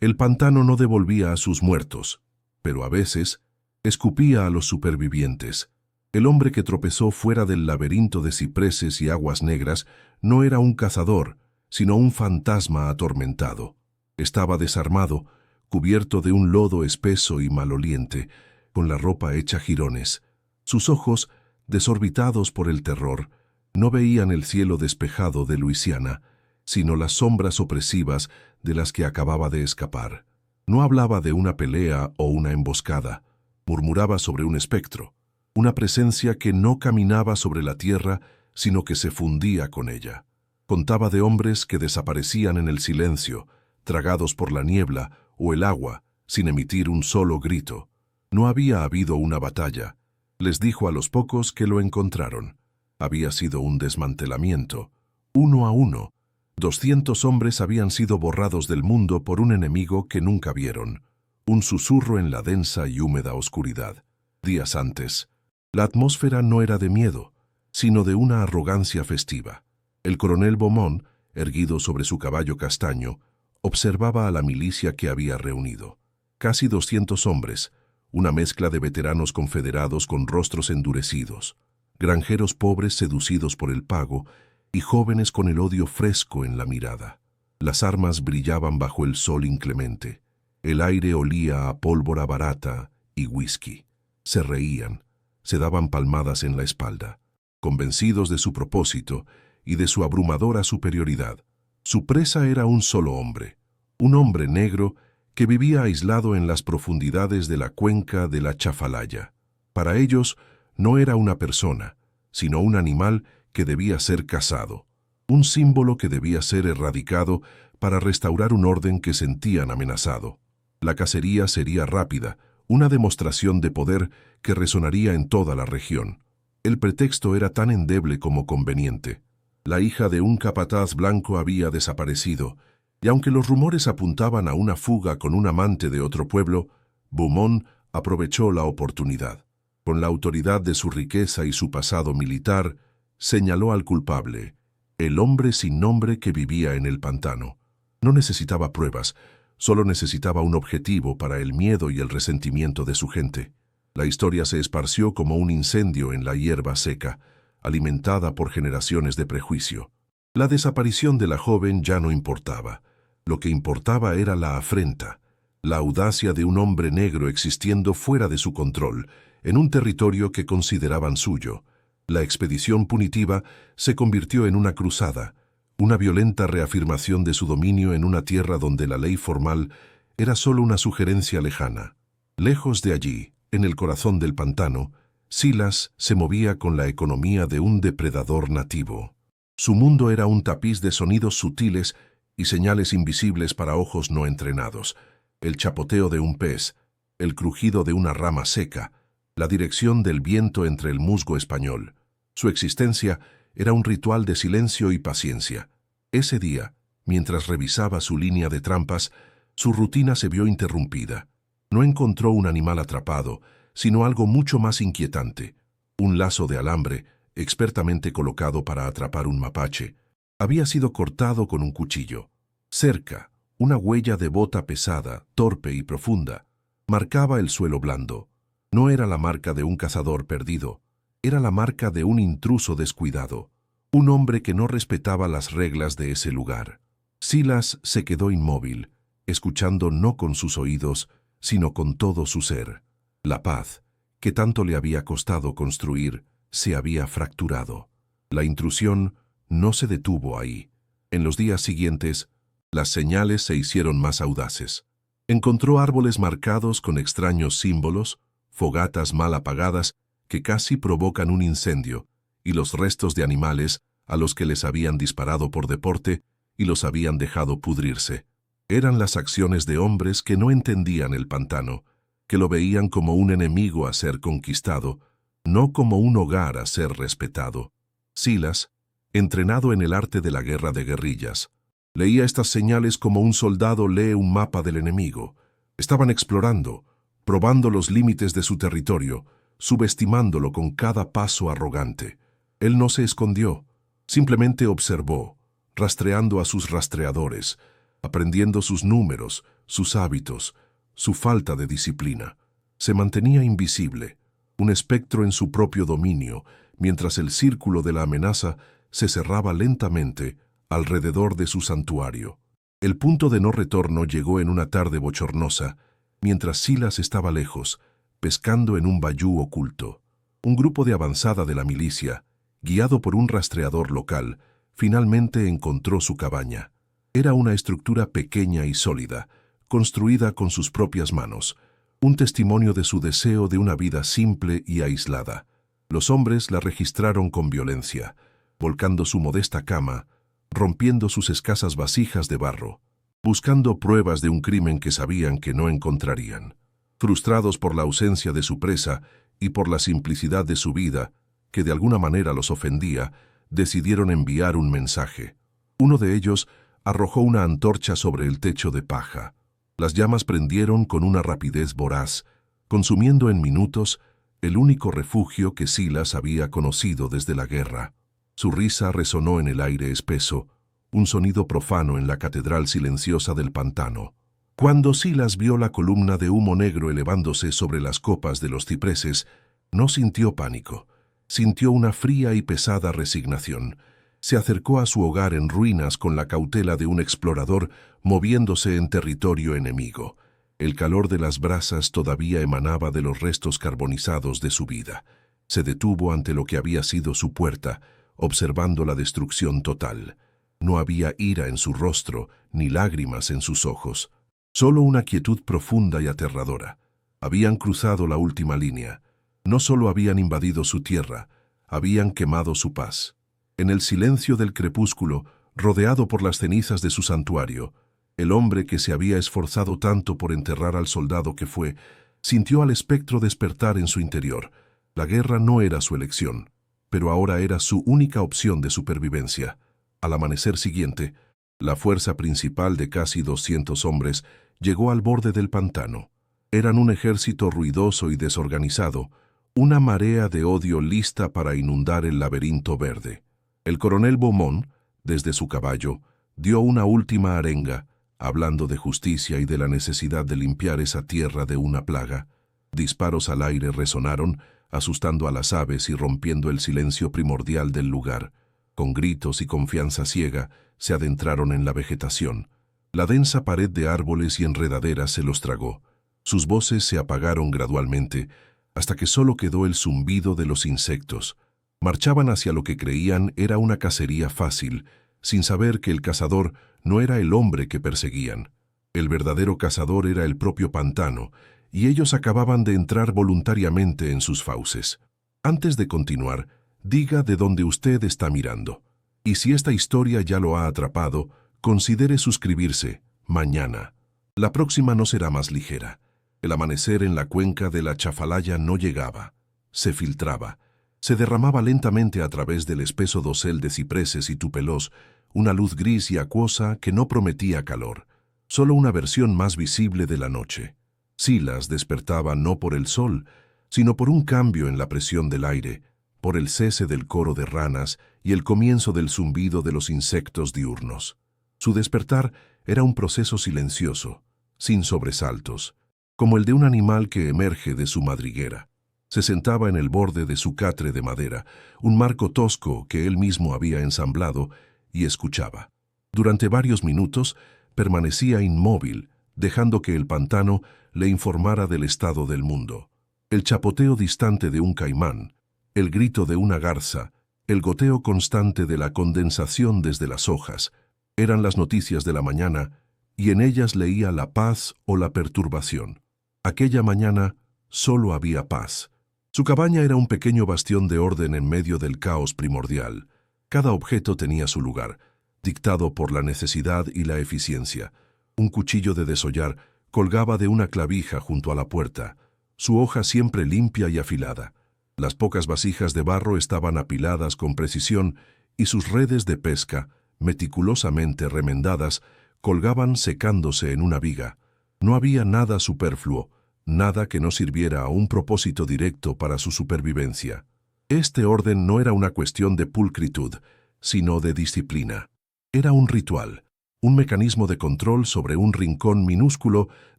El pantano no devolvía a sus muertos, pero a veces escupía a los supervivientes. El hombre que tropezó fuera del laberinto de cipreses y aguas negras no era un cazador, sino un fantasma atormentado. Estaba desarmado, cubierto de un lodo espeso y maloliente, con la ropa hecha jirones. Sus ojos, desorbitados por el terror, no veían el cielo despejado de Luisiana, sino las sombras opresivas de las que acababa de escapar. No hablaba de una pelea o una emboscada, murmuraba sobre un espectro, una presencia que no caminaba sobre la tierra, sino que se fundía con ella. Contaba de hombres que desaparecían en el silencio, tragados por la niebla o el agua, sin emitir un solo grito. No había habido una batalla. Les dijo a los pocos que lo encontraron. Había sido un desmantelamiento. Uno a uno, 200 hombres habían sido borrados del mundo por un enemigo que nunca vieron. Un susurro en la densa y húmeda oscuridad. Días antes, la atmósfera no era de miedo, sino de una arrogancia festiva. El coronel Beaumont, erguido sobre su caballo castaño, observaba a la milicia que había reunido. Casi 200 hombres, una mezcla de veteranos confederados con rostros endurecidos, granjeros pobres seducidos por el pago y jóvenes con el odio fresco en la mirada. Las armas brillaban bajo el sol inclemente. El aire olía a pólvora barata y whisky. Se reían, se daban palmadas en la espalda, convencidos de su propósito y de su abrumadora superioridad. Su presa era un solo hombre, un hombre negro que vivía aislado en las profundidades de la cuenca de la Chafalaya. Para ellos no era una persona, sino un animal que debía ser cazado, un símbolo que debía ser erradicado para restaurar un orden que sentían amenazado. La cacería sería rápida, una demostración de poder que resonaría en toda la región. El pretexto era tan endeble como conveniente. La hija de un capataz blanco había desaparecido, y aunque los rumores apuntaban a una fuga con un amante de otro pueblo, Beaumont aprovechó la oportunidad. Con la autoridad de su riqueza y su pasado militar, señaló al culpable, el hombre sin nombre que vivía en el pantano. No necesitaba pruebas, solo necesitaba un objetivo para el miedo y el resentimiento de su gente. La historia se esparció como un incendio en la hierba seca, alimentada por generaciones de prejuicio. La desaparición de la joven ya no importaba. Lo que importaba era la afrenta, la audacia de un hombre negro existiendo fuera de su control, en un territorio que consideraban suyo. La expedición punitiva se convirtió en una cruzada, una violenta reafirmación de su dominio en una tierra donde la ley formal era solo una sugerencia lejana. Lejos de allí, en el corazón del pantano, Silas se movía con la economía de un depredador nativo. Su mundo era un tapiz de sonidos sutiles y señales invisibles para ojos no entrenados. El chapoteo de un pez, el crujido de una rama seca, la dirección del viento entre el musgo español. Su existencia era un ritual de silencio y paciencia. Ese día, mientras revisaba su línea de trampas, su rutina se vio interrumpida. No encontró un animal atrapado, sino algo mucho más inquietante. Un lazo de alambre, expertamente colocado para atrapar un mapache, había sido cortado con un cuchillo. Cerca, una huella de bota pesada, torpe y profunda, marcaba el suelo blando. No era la marca de un cazador perdido, era la marca de un intruso descuidado, un hombre que no respetaba las reglas de ese lugar. Silas se quedó inmóvil, escuchando no con sus oídos, sino con todo su ser. La paz, que tanto le había costado construir, se había fracturado. La intrusión no se detuvo ahí. En los días siguientes, las señales se hicieron más audaces. Encontró árboles marcados con extraños símbolos, fogatas mal apagadas que casi provocan un incendio, y los restos de animales a los que les habían disparado por deporte y los habían dejado pudrirse. Eran las acciones de hombres que no entendían el pantano, que lo veían como un enemigo a ser conquistado, no como un hogar a ser respetado. Silas, entrenado en el arte de la guerra de guerrillas, leía estas señales como un soldado lee un mapa del enemigo. Estaban explorando, probando los límites de su territorio, subestimándolo con cada paso arrogante. Él no se escondió, simplemente observó, rastreando a sus rastreadores, aprendiendo sus números, sus hábitos, su falta de disciplina. Se mantenía invisible, un espectro en su propio dominio, mientras el círculo de la amenaza se cerraba lentamente alrededor de su santuario. El punto de no retorno llegó en una tarde bochornosa, mientras Silas estaba lejos, pescando en un bayú oculto. Un grupo de avanzada de la milicia, guiado por un rastreador local, finalmente encontró su cabaña. Era una estructura pequeña y sólida, construida con sus propias manos, un testimonio de su deseo de una vida simple y aislada. Los hombres la registraron con violencia, volcando su modesta cama, rompiendo sus escasas vasijas de barro, buscando pruebas de un crimen que sabían que no encontrarían. Frustrados por la ausencia de su presa y por la simplicidad de su vida, que de alguna manera los ofendía, decidieron enviar un mensaje. Uno de ellos arrojó una antorcha sobre el techo de paja. Las llamas prendieron con una rapidez voraz, consumiendo en minutos el único refugio que Silas había conocido desde la guerra. Su risa resonó en el aire espeso, un sonido profano en la catedral silenciosa del pantano. Cuando Silas vio la columna de humo negro elevándose sobre las copas de los cipreses, no sintió pánico, sintió una fría y pesada resignación. Se acercó a su hogar en ruinas con la cautela de un explorador moviéndose en territorio enemigo. El calor de las brasas todavía emanaba de los restos carbonizados de su vida. Se detuvo ante lo que había sido su puerta, observando la destrucción total. No había ira en su rostro, ni lágrimas en sus ojos. Solo una quietud profunda y aterradora. Habían cruzado la última línea. No solo habían invadido su tierra, habían quemado su paz. En el silencio del crepúsculo, rodeado por las cenizas de su santuario, el hombre que se había esforzado tanto por enterrar al soldado que fue, sintió al espectro despertar en su interior. La guerra no era su elección, pero ahora era su única opción de supervivencia. Al amanecer siguiente, la fuerza principal de casi 200 hombres llegó al borde del pantano. Eran un ejército ruidoso y desorganizado, una marea de odio lista para inundar el laberinto verde. El coronel Beaumont, desde su caballo, dio una última arenga, hablando de justicia y de la necesidad de limpiar esa tierra de una plaga. Disparos al aire resonaron, asustando a las aves y rompiendo el silencio primordial del lugar. Con gritos y confianza ciega, se adentraron en la vegetación. La densa pared de árboles y enredaderas se los tragó. Sus voces se apagaron gradualmente, hasta que solo quedó el zumbido de los insectos. Marchaban hacia lo que creían era una cacería fácil, sin saber que el cazador no era el hombre que perseguían. El verdadero cazador era el propio pantano, y ellos acababan de entrar voluntariamente en sus fauces. Antes de continuar, diga de dónde usted está mirando. Y si esta historia ya lo ha atrapado, considere suscribirse mañana. La próxima no será más ligera. El amanecer en la cuenca de la Chafalaya no llegaba. Se filtraba. Se derramaba lentamente a través del espeso dosel de cipreses y tupelós, una luz gris y acuosa que no prometía calor, solo una versión más visible de la noche. Silas despertaba no por el sol, sino por un cambio en la presión del aire, por el cese del coro de ranas y el comienzo del zumbido de los insectos diurnos. Su despertar era un proceso silencioso, sin sobresaltos, como el de un animal que emerge de su madriguera. Se sentaba en el borde de su catre de madera, un marco tosco que él mismo había ensamblado, y escuchaba. Durante varios minutos permanecía inmóvil, dejando que el pantano le informara del estado del mundo. El chapoteo distante de un caimán, el grito de una garza, el goteo constante de la condensación desde las hojas, eran las noticias de la mañana, y en ellas leía la paz o la perturbación. Aquella mañana solo había paz. Su cabaña era un pequeño bastión de orden en medio del caos primordial. Cada objeto tenía su lugar, dictado por la necesidad y la eficiencia. Un cuchillo de desollar colgaba de una clavija junto a la puerta, su hoja siempre limpia y afilada. Las pocas vasijas de barro estaban apiladas con precisión y sus redes de pesca, meticulosamente remendadas, colgaban secándose en una viga. No había nada superfluo, nada que no sirviera a un propósito directo para su supervivencia. Este orden no era una cuestión de pulcritud, sino de disciplina. Era un ritual, un mecanismo de control sobre un rincón minúsculo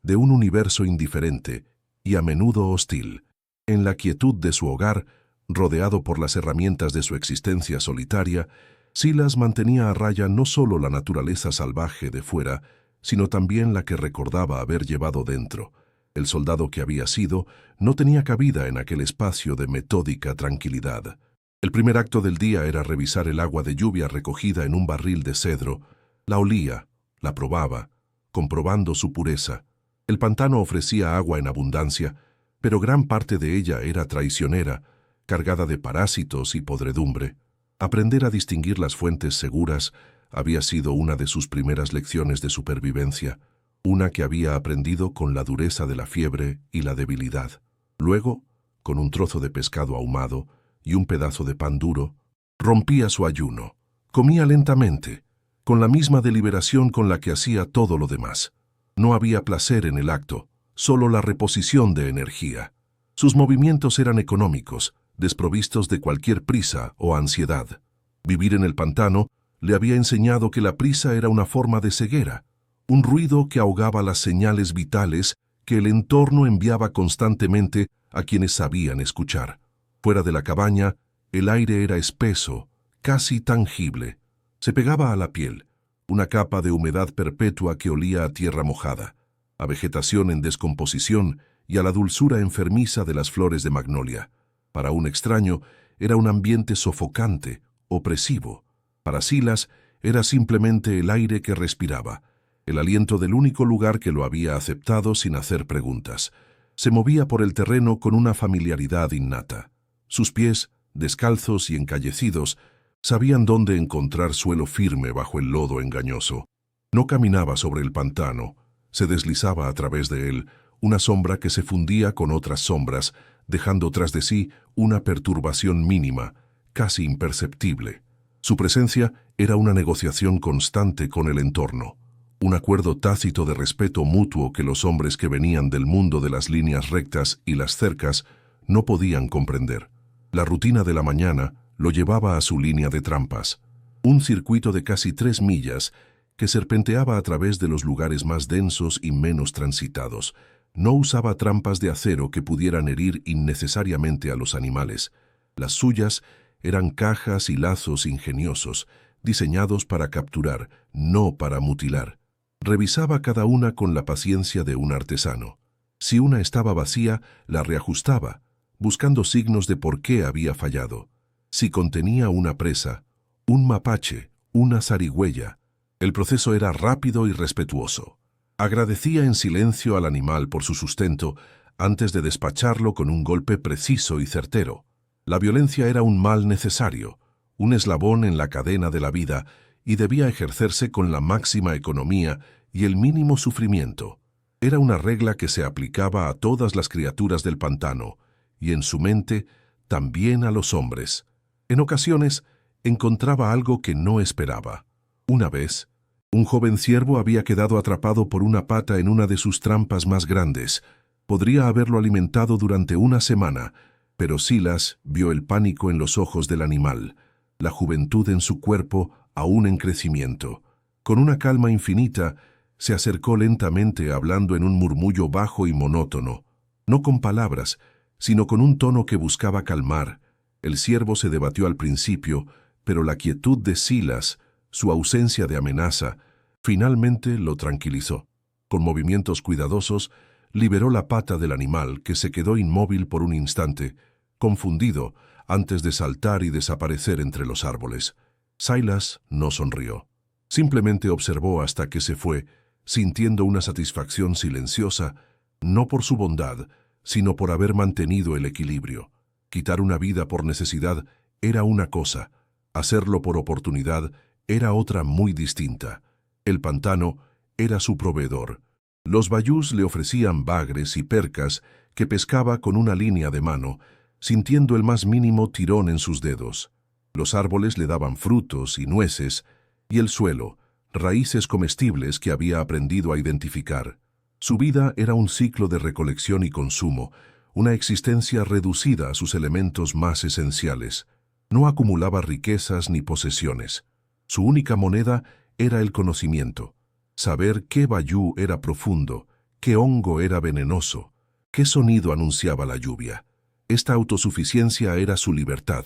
de un universo indiferente y a menudo hostil. En la quietud de su hogar, rodeado por las herramientas de su existencia solitaria, Silas mantenía a raya no solo la naturaleza salvaje de fuera, sino también la que recordaba haber llevado dentro. El soldado que había sido no tenía cabida en aquel espacio de metódica tranquilidad. El primer acto del día era revisar el agua de lluvia recogida en un barril de cedro. La olía, la probaba, comprobando su pureza. El pantano ofrecía agua en abundancia, pero gran parte de ella era traicionera, cargada de parásitos y podredumbre. Aprender a distinguir las fuentes seguras había sido una de sus primeras lecciones de supervivencia, una que había aprendido con la dureza de la fiebre y la debilidad. Luego, con un trozo de pescado ahumado y un pedazo de pan duro, rompía su ayuno. Comía lentamente, con la misma deliberación con la que hacía todo lo demás. No había placer en el acto, solo la reposición de energía. Sus movimientos eran económicos, desprovistos de cualquier prisa o ansiedad. Vivir en el pantano le había enseñado que la prisa era una forma de ceguera, un ruido que ahogaba las señales vitales que el entorno enviaba constantemente a quienes sabían escuchar. Fuera de la cabaña, el aire era espeso, casi tangible. Se pegaba a la piel, una capa de humedad perpetua que olía a tierra mojada, a vegetación en descomposición y a la dulzura enfermiza de las flores de magnolia. Para un extraño, era un ambiente sofocante, opresivo. Para Silas, era simplemente el aire que respiraba, el aliento del único lugar que lo había aceptado sin hacer preguntas. Se movía por el terreno con una familiaridad innata. Sus pies, descalzos y encallecidos, sabían dónde encontrar suelo firme bajo el lodo engañoso. No caminaba sobre el pantano, se deslizaba a través de él, una sombra que se fundía con otras sombras, dejando tras de sí una perturbación mínima, casi imperceptible. Su presencia era una negociación constante con el entorno, un acuerdo tácito de respeto mutuo que los hombres que venían del mundo de las líneas rectas y las cercas no podían comprender. La rutina de la mañana lo llevaba a su línea de trampas, un circuito de casi 3 millas que serpenteaba a través de los lugares más densos y menos transitados. No usaba trampas de acero que pudieran herir innecesariamente a los animales. Las suyas eran cajas y lazos ingeniosos, diseñados para capturar, no para mutilar. Revisaba cada una con la paciencia de un artesano. Si una estaba vacía, la reajustaba, buscando signos de por qué había fallado. Si contenía una presa, un mapache, una zarigüeya, el proceso era rápido y respetuoso. Agradecía en silencio al animal por su sustento antes de despacharlo con un golpe preciso y certero. La violencia era un mal necesario, un eslabón en la cadena de la vida, y debía ejercerse con la máxima economía y el mínimo sufrimiento. Era una regla que se aplicaba a todas las criaturas del pantano, y en su mente también a los hombres. En ocasiones encontraba algo que no esperaba. Una vez, un joven ciervo había quedado atrapado por una pata en una de sus trampas más grandes. Podría haberlo alimentado durante una semana, pero Silas vio el pánico en los ojos del animal, la juventud en su cuerpo aún en crecimiento. Con una calma infinita, se acercó lentamente hablando en un murmullo bajo y monótono, no con palabras, sino con un tono que buscaba calmar. El ciervo se debatió al principio, pero la quietud de Silas, su ausencia de amenaza, finalmente lo tranquilizó. Con movimientos cuidadosos, liberó la pata del animal, que se quedó inmóvil por un instante, confundido, antes de saltar y desaparecer entre los árboles. Silas no sonrió. Simplemente observó hasta que se fue, sintiendo una satisfacción silenciosa, no por su bondad, sino por haber mantenido el equilibrio. Quitar una vida por necesidad era una cosa, hacerlo por oportunidad era otra muy distinta. El pantano era su proveedor. Los bayús le ofrecían bagres y percas que pescaba con una línea de mano, sintiendo el más mínimo tirón en sus dedos. Los árboles le daban frutos y nueces, y el suelo, raíces comestibles que había aprendido a identificar. Su vida era un ciclo de recolección y consumo, una existencia reducida a sus elementos más esenciales. No acumulaba riquezas ni posesiones. Su única moneda era el conocimiento. Saber qué bayú era profundo, qué hongo era venenoso, qué sonido anunciaba la lluvia. Esta autosuficiencia era su libertad,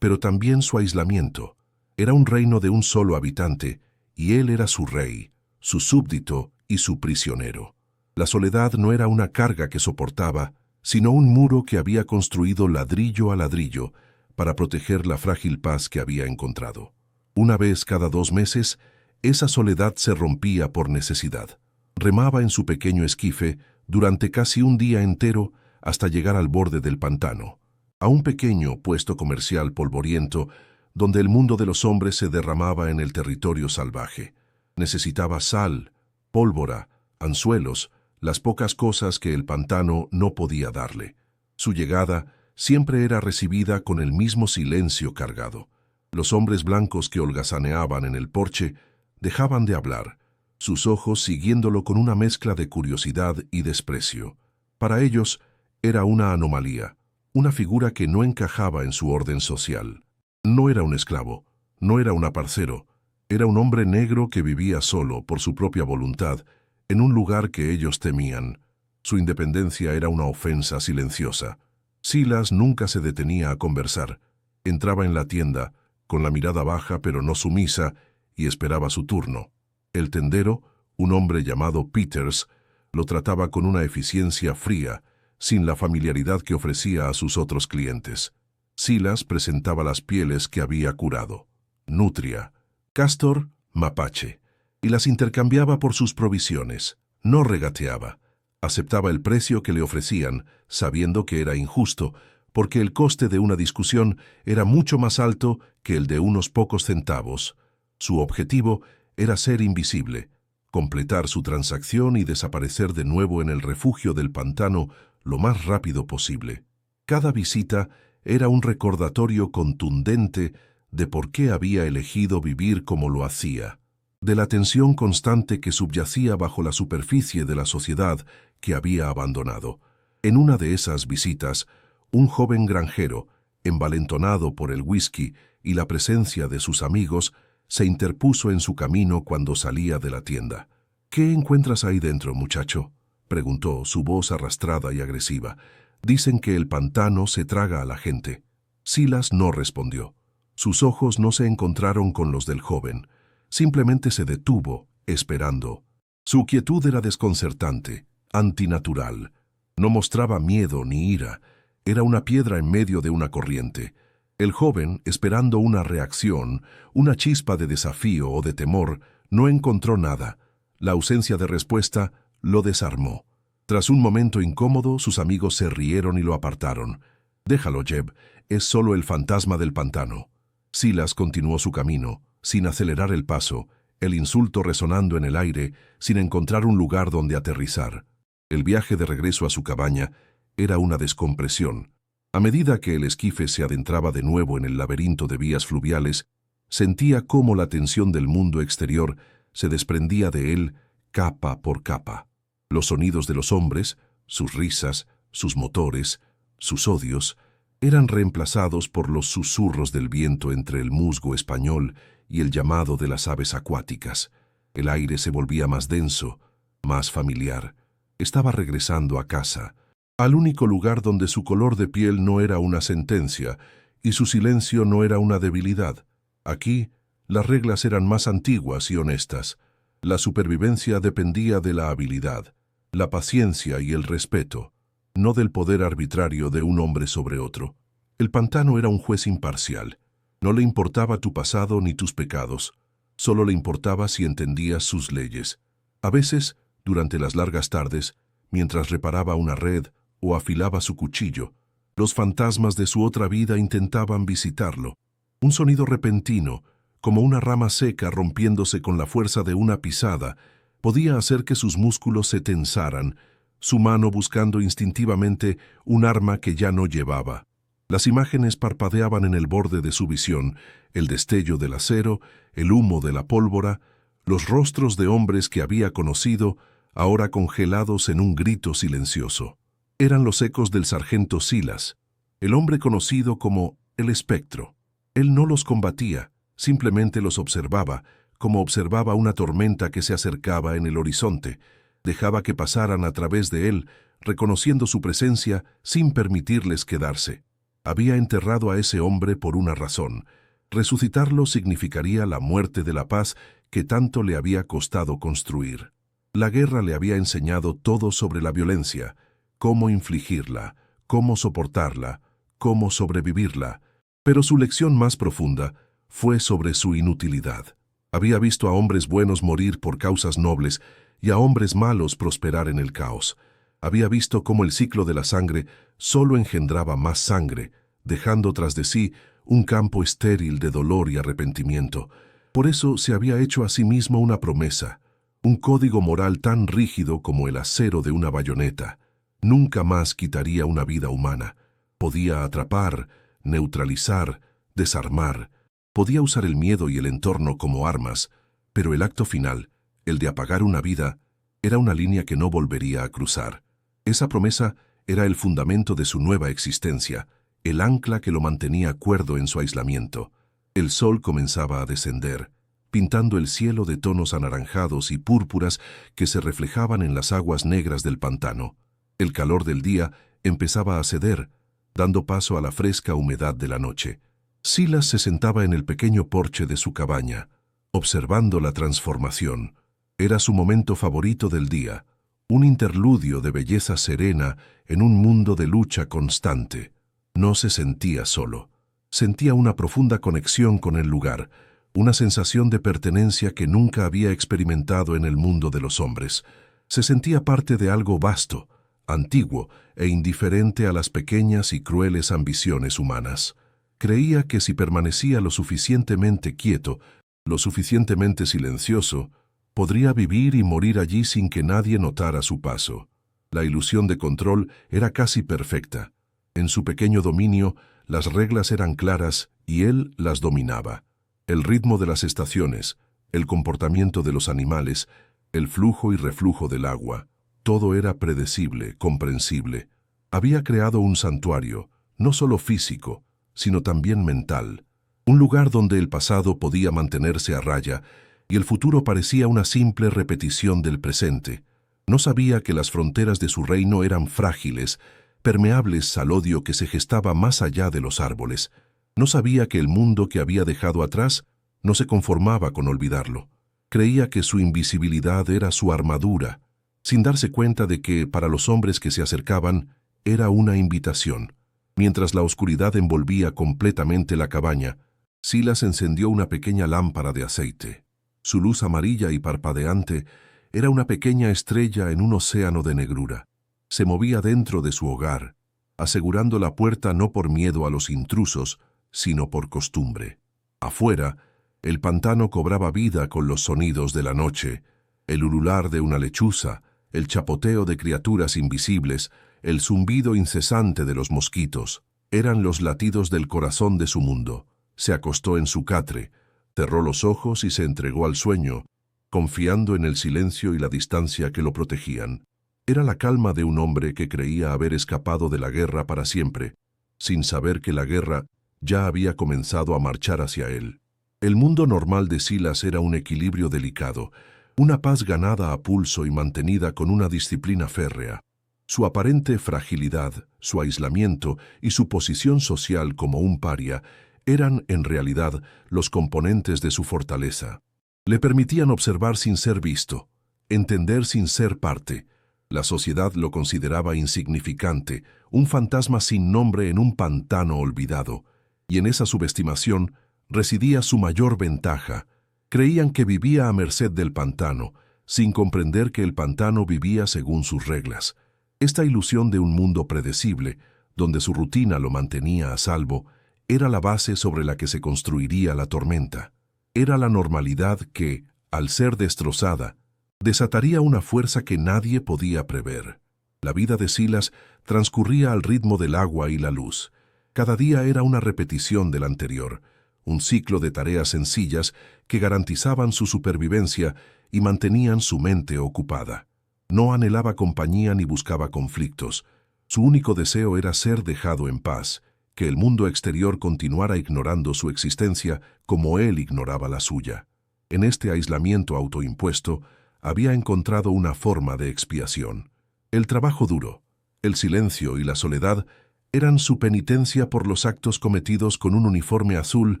pero también su aislamiento. Era un reino de un solo habitante, y él era su rey, su súbdito y su prisionero. La soledad no era una carga que soportaba, sino un muro que había construido ladrillo a ladrillo para proteger la frágil paz que había encontrado. Una vez cada 2 meses, esa soledad se rompía por necesidad. Remaba en su pequeño esquife durante casi un día entero hasta llegar al borde del pantano, a un pequeño puesto comercial polvoriento donde el mundo de los hombres se derramaba en el territorio salvaje. Necesitaba sal, pólvora, anzuelos, las pocas cosas que el pantano no podía darle. Su llegada siempre era recibida con el mismo silencio cargado. Los hombres blancos que holgazaneaban en el porche dejaban de hablar, sus ojos siguiéndolo con una mezcla de curiosidad y desprecio. Para ellos era una anomalía, una figura que no encajaba en su orden social. No era un esclavo, no era un aparcero, era un hombre negro que vivía solo, por su propia voluntad, en un lugar que ellos temían. Su independencia era una ofensa silenciosa. Silas nunca se detenía a conversar. Entraba en la tienda, con la mirada baja pero no sumisa, y esperaba su turno. El tendero, un hombre llamado Peters, lo trataba con una eficiencia fría, sin la familiaridad que ofrecía a sus otros clientes. Silas presentaba las pieles que había curado, nutria, castor, mapache, y las intercambiaba por sus provisiones. No regateaba. Aceptaba el precio que le ofrecían, sabiendo que era injusto, porque el coste de una discusión era mucho más alto que el de unos pocos centavos. Su objetivo era ser invisible, completar su transacción y desaparecer de nuevo en el refugio del pantano lo más rápido posible. Cada visita era un recordatorio contundente de por qué había elegido vivir como lo hacía, de la tensión constante que subyacía bajo la superficie de la sociedad que había abandonado. En una de esas visitas, un joven granjero, envalentonado por el whisky y la presencia de sus amigos, se interpuso en su camino cuando salía de la tienda. «¿Qué encuentras ahí dentro, muchacho?», preguntó, su voz arrastrada y agresiva. «Dicen que el pantano se traga a la gente». Silas no respondió. Sus ojos no se encontraron con los del joven. Simplemente se detuvo, esperando. Su quietud era desconcertante, antinatural. No mostraba miedo ni ira. Era una piedra en medio de una corriente. El joven, esperando una reacción, una chispa de desafío o de temor, no encontró nada. La ausencia de respuesta lo desarmó. Tras un momento incómodo, sus amigos se rieron y lo apartaron. «Déjalo, Jeb, es solo el fantasma del pantano». Silas continuó su camino, sin acelerar el paso, el insulto resonando en el aire, sin encontrar un lugar donde aterrizar. El viaje de regreso a su cabaña era una descompresión. A medida que el esquife se adentraba de nuevo en el laberinto de vías fluviales, sentía cómo la tensión del mundo exterior se desprendía de él capa por capa. Los sonidos de los hombres, sus risas, sus motores, sus odios, eran reemplazados por los susurros del viento entre el musgo español y el llamado de las aves acuáticas. El aire se volvía más denso, más familiar. Estaba regresando a casa, al único lugar donde su color de piel no era una sentencia y su silencio no era una debilidad. Aquí, las reglas eran más antiguas y honestas. La supervivencia dependía de la habilidad, la paciencia y el respeto, no del poder arbitrario de un hombre sobre otro. El pantano era un juez imparcial. No le importaba tu pasado ni tus pecados, solo le importaba si entendías sus leyes. A veces, durante las largas tardes, mientras reparaba una red o afilaba su cuchillo, los fantasmas de su otra vida intentaban visitarlo. Un sonido repentino, como una rama seca rompiéndose con la fuerza de una pisada, podía hacer que sus músculos se tensaran, su mano buscando instintivamente un arma que ya no llevaba. Las imágenes parpadeaban en el borde de su visión, el destello del acero, el humo de la pólvora, los rostros de hombres que había conocido, ahora congelados en un grito silencioso. Eran los ecos del sargento Silas, el hombre conocido como el espectro. Él no los combatía, simplemente los observaba, como observaba una tormenta que se acercaba en el horizonte. Dejaba que pasaran a través de él, reconociendo su presencia sin permitirles quedarse. Había enterrado a ese hombre por una razón. Resucitarlo significaría la muerte de la paz que tanto le había costado construir. La guerra le había enseñado todo sobre la violencia, cómo infligirla, cómo soportarla, cómo sobrevivirla, pero su lección más profunda fue sobre su inutilidad. Había visto a hombres buenos morir por causas nobles y a hombres malos prosperar en el caos. Había visto cómo el ciclo de la sangre solo engendraba más sangre, dejando tras de sí un campo estéril de dolor y arrepentimiento. Por eso se había hecho a sí mismo una promesa, un código moral tan rígido como el acero de una bayoneta. Nunca más quitaría una vida humana. Podía atrapar, neutralizar, desarmar. Podía usar el miedo y el entorno como armas, pero el acto final, el de apagar una vida, era una línea que no volvería a cruzar. Esa promesa era el fundamento de su nueva existencia, el ancla que lo mantenía cuerdo en su aislamiento. El sol comenzaba a descender, pintando el cielo de tonos anaranjados y púrpuras que se reflejaban en las aguas negras del pantano. El calor del día empezaba a ceder, dando paso a la fresca humedad de la noche. Silas se sentaba en el pequeño porche de su cabaña, observando la transformación. Era su momento favorito del día, un interludio de belleza serena en un mundo de lucha constante. No se sentía solo. Sentía una profunda conexión con el lugar, una sensación de pertenencia que nunca había experimentado en el mundo de los hombres. Se sentía parte de algo vasto, antiguo e indiferente a las pequeñas y crueles ambiciones humanas. Creía que si permanecía lo suficientemente quieto, lo suficientemente silencioso, podría vivir y morir allí sin que nadie notara su paso. La ilusión de control era casi perfecta. En su pequeño dominio, las reglas eran claras y él las dominaba. El ritmo de las estaciones, el comportamiento de los animales, el flujo y reflujo del agua, todo era predecible, comprensible. Había creado un santuario, no solo físico, sino también mental, un lugar donde el pasado podía mantenerse a raya y el futuro parecía una simple repetición del presente. No sabía que las fronteras de su reino eran frágiles, permeables al odio que se gestaba más allá de los árboles. No sabía que el mundo que había dejado atrás no se conformaba con olvidarlo. Creía que su invisibilidad era su armadura, sin darse cuenta de que, para los hombres que se acercaban, era una invitación. Mientras la oscuridad envolvía completamente la cabaña, Silas encendió una pequeña lámpara de aceite. Su luz amarilla y parpadeante era una pequeña estrella en un océano de negrura. Se movía dentro de su hogar, asegurando la puerta no por miedo a los intrusos, sino por costumbre. Afuera, el pantano cobraba vida con los sonidos de la noche, el ulular de una lechuza, el chapoteo de criaturas invisibles, el zumbido incesante de los mosquitos. Eran los latidos del corazón de su mundo. Se acostó en su catre, cerró los ojos y se entregó al sueño, confiando en el silencio y la distancia que lo protegían. Era la calma de un hombre que creía haber escapado de la guerra para siempre, sin saber que la guerra ya había comenzado a marchar hacia él. El mundo normal de Silas era un equilibrio delicado, una paz ganada a pulso y mantenida con una disciplina férrea. Su aparente fragilidad, su aislamiento y su posición social como un paria eran, en realidad, los componentes de su fortaleza. Le permitían observar sin ser visto, entender sin ser parte. La sociedad lo consideraba insignificante, un fantasma sin nombre en un pantano olvidado, y en esa subestimación residía su mayor ventaja. Creían que vivía a merced del pantano, sin comprender que el pantano vivía según sus reglas. Esta ilusión de un mundo predecible, donde su rutina lo mantenía a salvo, era la base sobre la que se construiría la tormenta. Era la normalidad que, al ser destrozada, desataría una fuerza que nadie podía prever. La vida de Silas transcurría al ritmo del agua y la luz. Cada día era una repetición del anterior, un ciclo de tareas sencillas que garantizaban su supervivencia y mantenían su mente ocupada. No anhelaba compañía ni buscaba conflictos. Su único deseo era ser dejado en paz, que el mundo exterior continuara ignorando su existencia como él ignoraba la suya. En este aislamiento autoimpuesto, había encontrado una forma de expiación. El trabajo duro, el silencio y la soledad eran su penitencia por los actos cometidos con un uniforme azul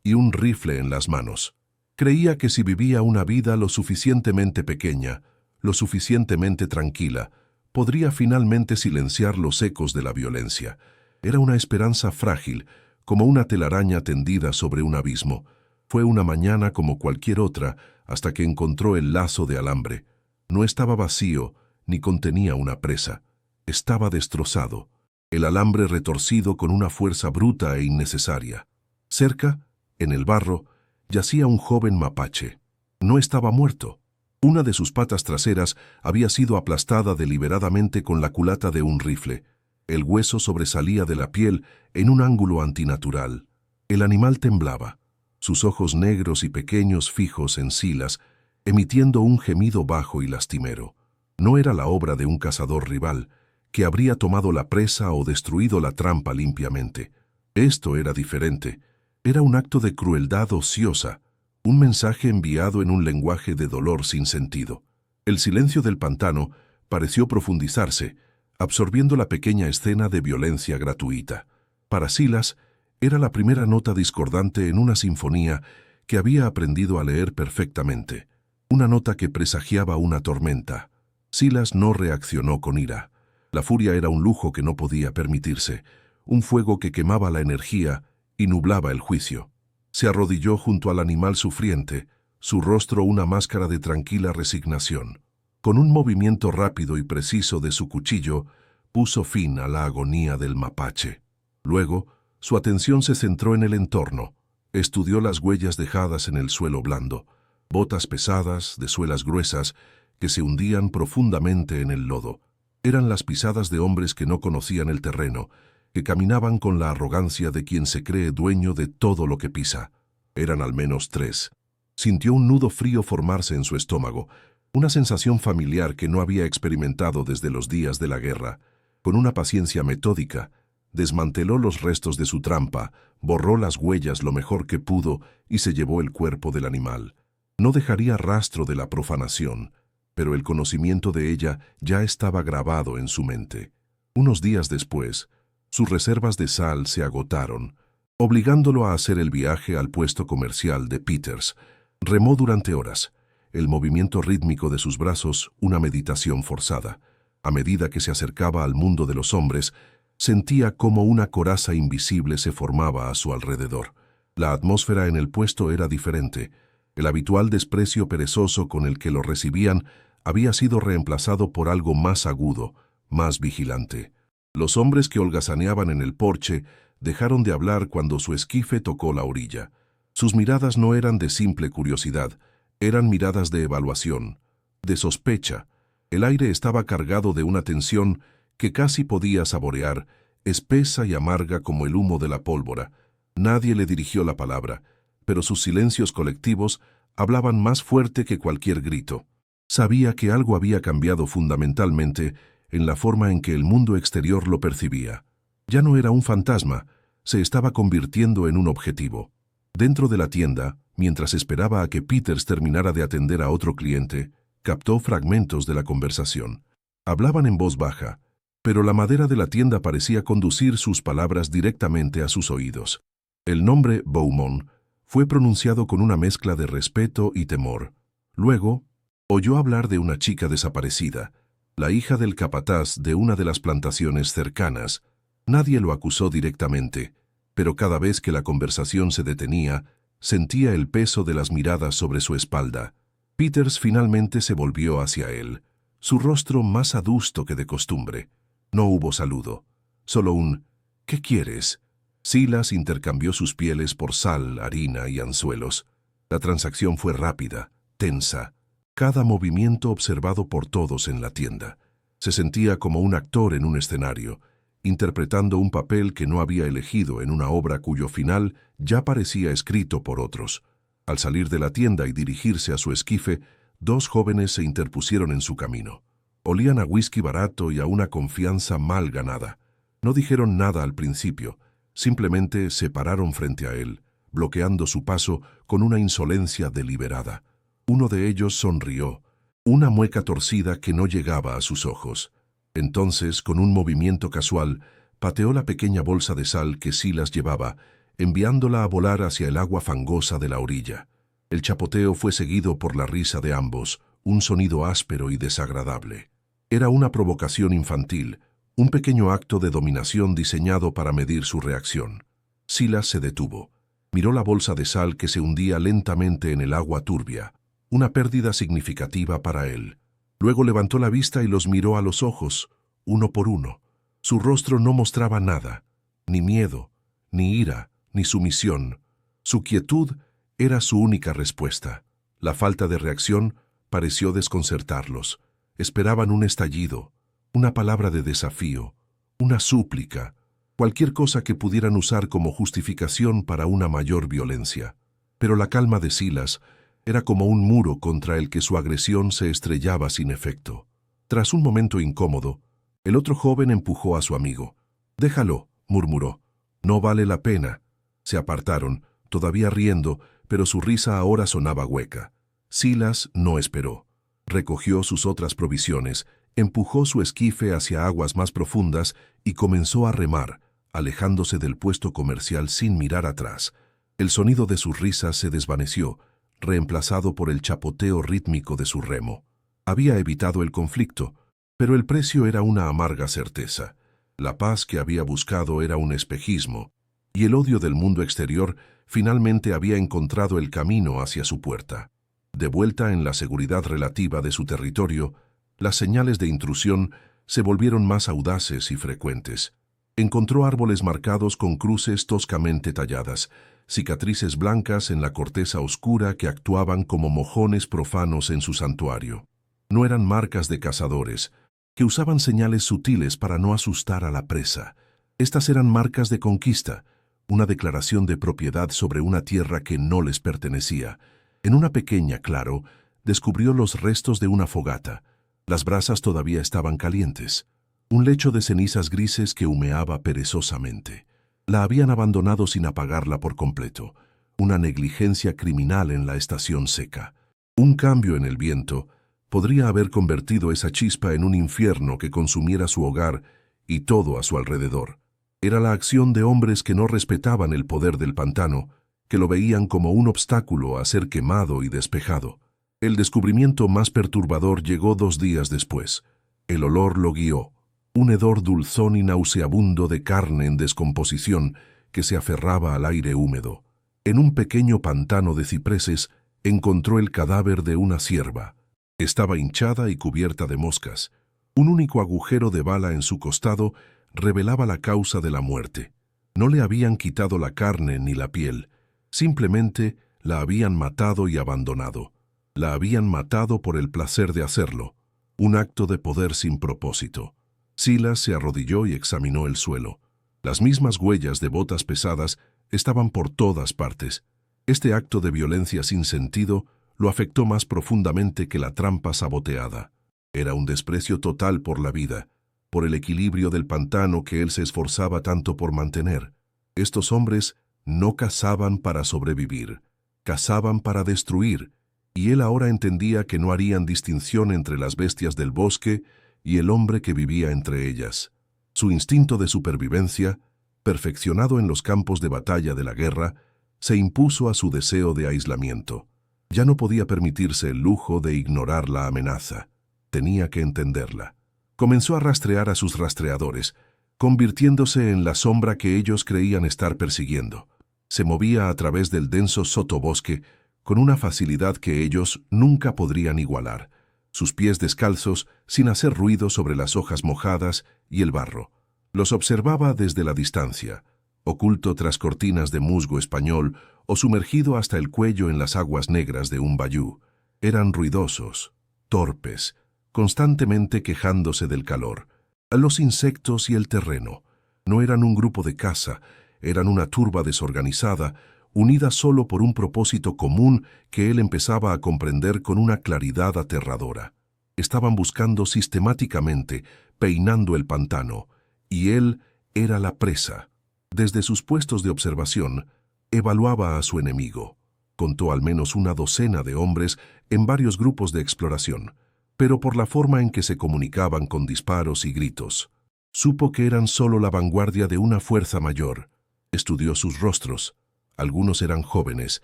y un rifle en las manos. Creía que si vivía una vida lo suficientemente pequeña, lo suficientemente tranquila, podría finalmente silenciar los ecos de la violencia. Era una esperanza frágil, como una telaraña tendida sobre un abismo. Fue una mañana como cualquier otra, hasta que encontró el lazo de alambre. No estaba vacío, ni contenía una presa. Estaba destrozado, el alambre retorcido con una fuerza bruta e innecesaria. Cerca, en el barro, yacía un joven mapache. No estaba muerto. Una de sus patas traseras había sido aplastada deliberadamente con la culata de un rifle. El hueso sobresalía de la piel en un ángulo antinatural. El animal temblaba, sus ojos negros y pequeños fijos en Silas, emitiendo un gemido bajo y lastimero. No era la obra de un cazador rival, que habría tomado la presa o destruido la trampa limpiamente. Esto era diferente. Era un acto de crueldad ociosa, un mensaje enviado en un lenguaje de dolor sin sentido. El silencio del pantano pareció profundizarse, absorbiendo la pequeña escena de violencia gratuita. Para Silas, era la primera nota discordante en una sinfonía que había aprendido a leer perfectamente, una nota que presagiaba una tormenta. Silas no reaccionó con ira. La furia era un lujo que no podía permitirse, un fuego que quemaba la energía y nublaba el juicio. Se arrodilló junto al animal sufriente, su rostro una máscara de tranquila resignación. Con un movimiento rápido y preciso de su cuchillo, puso fin a la agonía del mapache. Luego, su atención se centró en el entorno. Estudió las huellas dejadas en el suelo blando, botas pesadas, de suelas gruesas, que se hundían profundamente en el lodo. Eran las pisadas de hombres que no conocían el terreno, que caminaban con la arrogancia de quien se cree dueño de todo lo que pisa. Eran al menos 3. Sintió un nudo frío formarse en su estómago, una sensación familiar que no había experimentado desde los días de la guerra. Con una paciencia metódica, desmanteló los restos de su trampa, borró las huellas lo mejor que pudo y se llevó el cuerpo del animal. No dejaría rastro de la profanación, pero el conocimiento de ella ya estaba grabado en su mente. Unos días después, sus reservas de sal se agotaron, obligándolo a hacer el viaje al puesto comercial de Peters. Remó durante horas, el movimiento rítmico de sus brazos una meditación forzada. A medida que se acercaba al mundo de los hombres, sentía cómo una coraza invisible se formaba a su alrededor. La atmósfera en el puesto era diferente. El habitual desprecio perezoso con el que lo recibían había sido reemplazado por algo más agudo, más vigilante. Los hombres que holgazaneaban en el porche dejaron de hablar cuando su esquife tocó la orilla. Sus miradas no eran de simple curiosidad, eran miradas de evaluación, de sospecha. El aire estaba cargado de una tensión que casi podía saborear, espesa y amarga como el humo de la pólvora. Nadie le dirigió la palabra, pero sus silencios colectivos hablaban más fuerte que cualquier grito. Sabía que algo había cambiado fundamentalmente en la forma en que el mundo exterior lo percibía. Ya no era un fantasma, se estaba convirtiendo en un objetivo. Dentro de la tienda, mientras esperaba a que Peters terminara de atender a otro cliente, captó fragmentos de la conversación. Hablaban en voz baja, pero la madera de la tienda parecía conducir sus palabras directamente a sus oídos. El nombre Beaumont fue pronunciado con una mezcla de respeto y temor. Luego, oyó hablar de una chica desaparecida, la hija del capataz de una de las plantaciones cercanas. Nadie lo acusó directamente, pero cada vez que la conversación se detenía, sentía el peso de las miradas sobre su espalda. Peters finalmente se volvió hacia él, su rostro más adusto que de costumbre. No hubo saludo, solo un «¿Qué quieres?». Silas intercambió sus pieles por sal, harina y anzuelos. La transacción fue rápida, tensa, cada movimiento observado por todos en la tienda. Se sentía como un actor en un escenario, interpretando un papel que no había elegido en una obra cuyo final ya parecía escrito por otros. Al salir de la tienda y dirigirse a su esquife, 2 jóvenes se interpusieron en su camino. Olían a whisky barato y a una confianza mal ganada. No dijeron nada al principio, simplemente se pararon frente a él, bloqueando su paso con una insolencia deliberada. Uno de ellos sonrió, una mueca torcida que no llegaba a sus ojos. Entonces, con un movimiento casual, pateó la pequeña bolsa de sal que Silas llevaba, enviándola a volar hacia el agua fangosa de la orilla. El chapoteo fue seguido por la risa de ambos, un sonido áspero y desagradable. Era una provocación infantil, un pequeño acto de dominación diseñado para medir su reacción. Silas se detuvo. Miró la bolsa de sal que se hundía lentamente en el agua turbia, una pérdida significativa para él. Luego levantó la vista y los miró a los ojos, uno por uno. Su rostro no mostraba nada, ni miedo, ni ira, ni sumisión. Su quietud era su única respuesta. La falta de reacción pareció desconcertarlos. Esperaban un estallido, una palabra de desafío, una súplica, cualquier cosa que pudieran usar como justificación para una mayor violencia. Pero la calma de Silas era como un muro contra el que su agresión se estrellaba sin efecto. Tras un momento incómodo, el otro joven empujó a su amigo. «Déjalo», murmuró. «No vale la pena». Se apartaron, todavía riendo, pero su risa ahora sonaba hueca. Silas no esperó. Recogió sus otras provisiones, empujó su esquife hacia aguas más profundas y comenzó a remar, alejándose del puesto comercial sin mirar atrás. El sonido de sus risas se desvaneció, reemplazado por el chapoteo rítmico de su remo. Había evitado el conflicto, pero el precio era una amarga certeza. La paz que había buscado era un espejismo, y el odio del mundo exterior finalmente había encontrado el camino hacia su puerta. De vuelta en la seguridad relativa de su territorio, las señales de intrusión se volvieron más audaces y frecuentes. Encontró árboles marcados con cruces toscamente talladas, cicatrices blancas en la corteza oscura que actuaban como mojones profanos en su santuario. No eran marcas de cazadores, que usaban señales sutiles para no asustar a la presa. Estas eran marcas de conquista, una declaración de propiedad sobre una tierra que no les pertenecía. En una pequeña claro, descubrió los restos de una fogata. Las brasas todavía estaban calientes. Un lecho de cenizas grises que humeaba perezosamente. La habían abandonado sin apagarla por completo. Una negligencia criminal en la estación seca. Un cambio en el viento podría haber convertido esa chispa en un infierno que consumiera su hogar y todo a su alrededor. Era la acción de hombres que no respetaban el poder del pantano, que lo veían como un obstáculo a ser quemado y despejado. El descubrimiento más perturbador llegó 2 días después. El olor lo guió, un hedor dulzón y nauseabundo de carne en descomposición que se aferraba al aire húmedo. En un pequeño pantano de cipreses encontró el cadáver de una cierva. Estaba hinchada y cubierta de moscas. Un único agujero de bala en su costado revelaba la causa de la muerte. No le habían quitado la carne ni la piel. Simplemente la habían matado y abandonado. La habían matado por el placer de hacerlo, un acto de poder sin propósito. Silas se arrodilló y examinó el suelo. Las mismas huellas de botas pesadas estaban por todas partes. Este acto de violencia sin sentido lo afectó más profundamente que la trampa saboteada. Era un desprecio total por la vida, por el equilibrio del pantano que él se esforzaba tanto por mantener. Estos hombres no cazaban para sobrevivir, cazaban para destruir, y él ahora entendía que no harían distinción entre las bestias del bosque y el hombre que vivía entre ellas. Su instinto de supervivencia, perfeccionado en los campos de batalla de la guerra, se impuso a su deseo de aislamiento. Ya no podía permitirse el lujo de ignorar la amenaza. Tenía que entenderla. Comenzó a rastrear a sus rastreadores, convirtiéndose en la sombra que ellos creían estar persiguiendo. Se movía a través del denso sotobosque con una facilidad que ellos nunca podrían igualar. Sus pies descalzos, sin hacer ruido sobre las hojas mojadas y el barro. Los observaba desde la distancia, oculto tras cortinas de musgo español o sumergido hasta el cuello en las aguas negras de un bayú. Eran ruidosos, torpes, constantemente quejándose del calor. Los insectos y el terreno no eran un grupo de caza, eran una turba desorganizada, unida solo por un propósito común que él empezaba a comprender con una claridad aterradora. Estaban buscando sistemáticamente, peinando el pantano, y él era la presa. Desde sus puestos de observación, Evaluaba a su enemigo. Contó al menos una docena de hombres en varios grupos de exploración, pero por la forma en que se comunicaban con disparos y gritos, supo que eran solo la vanguardia de una fuerza mayor. Estudió sus rostros. Algunos eran jóvenes,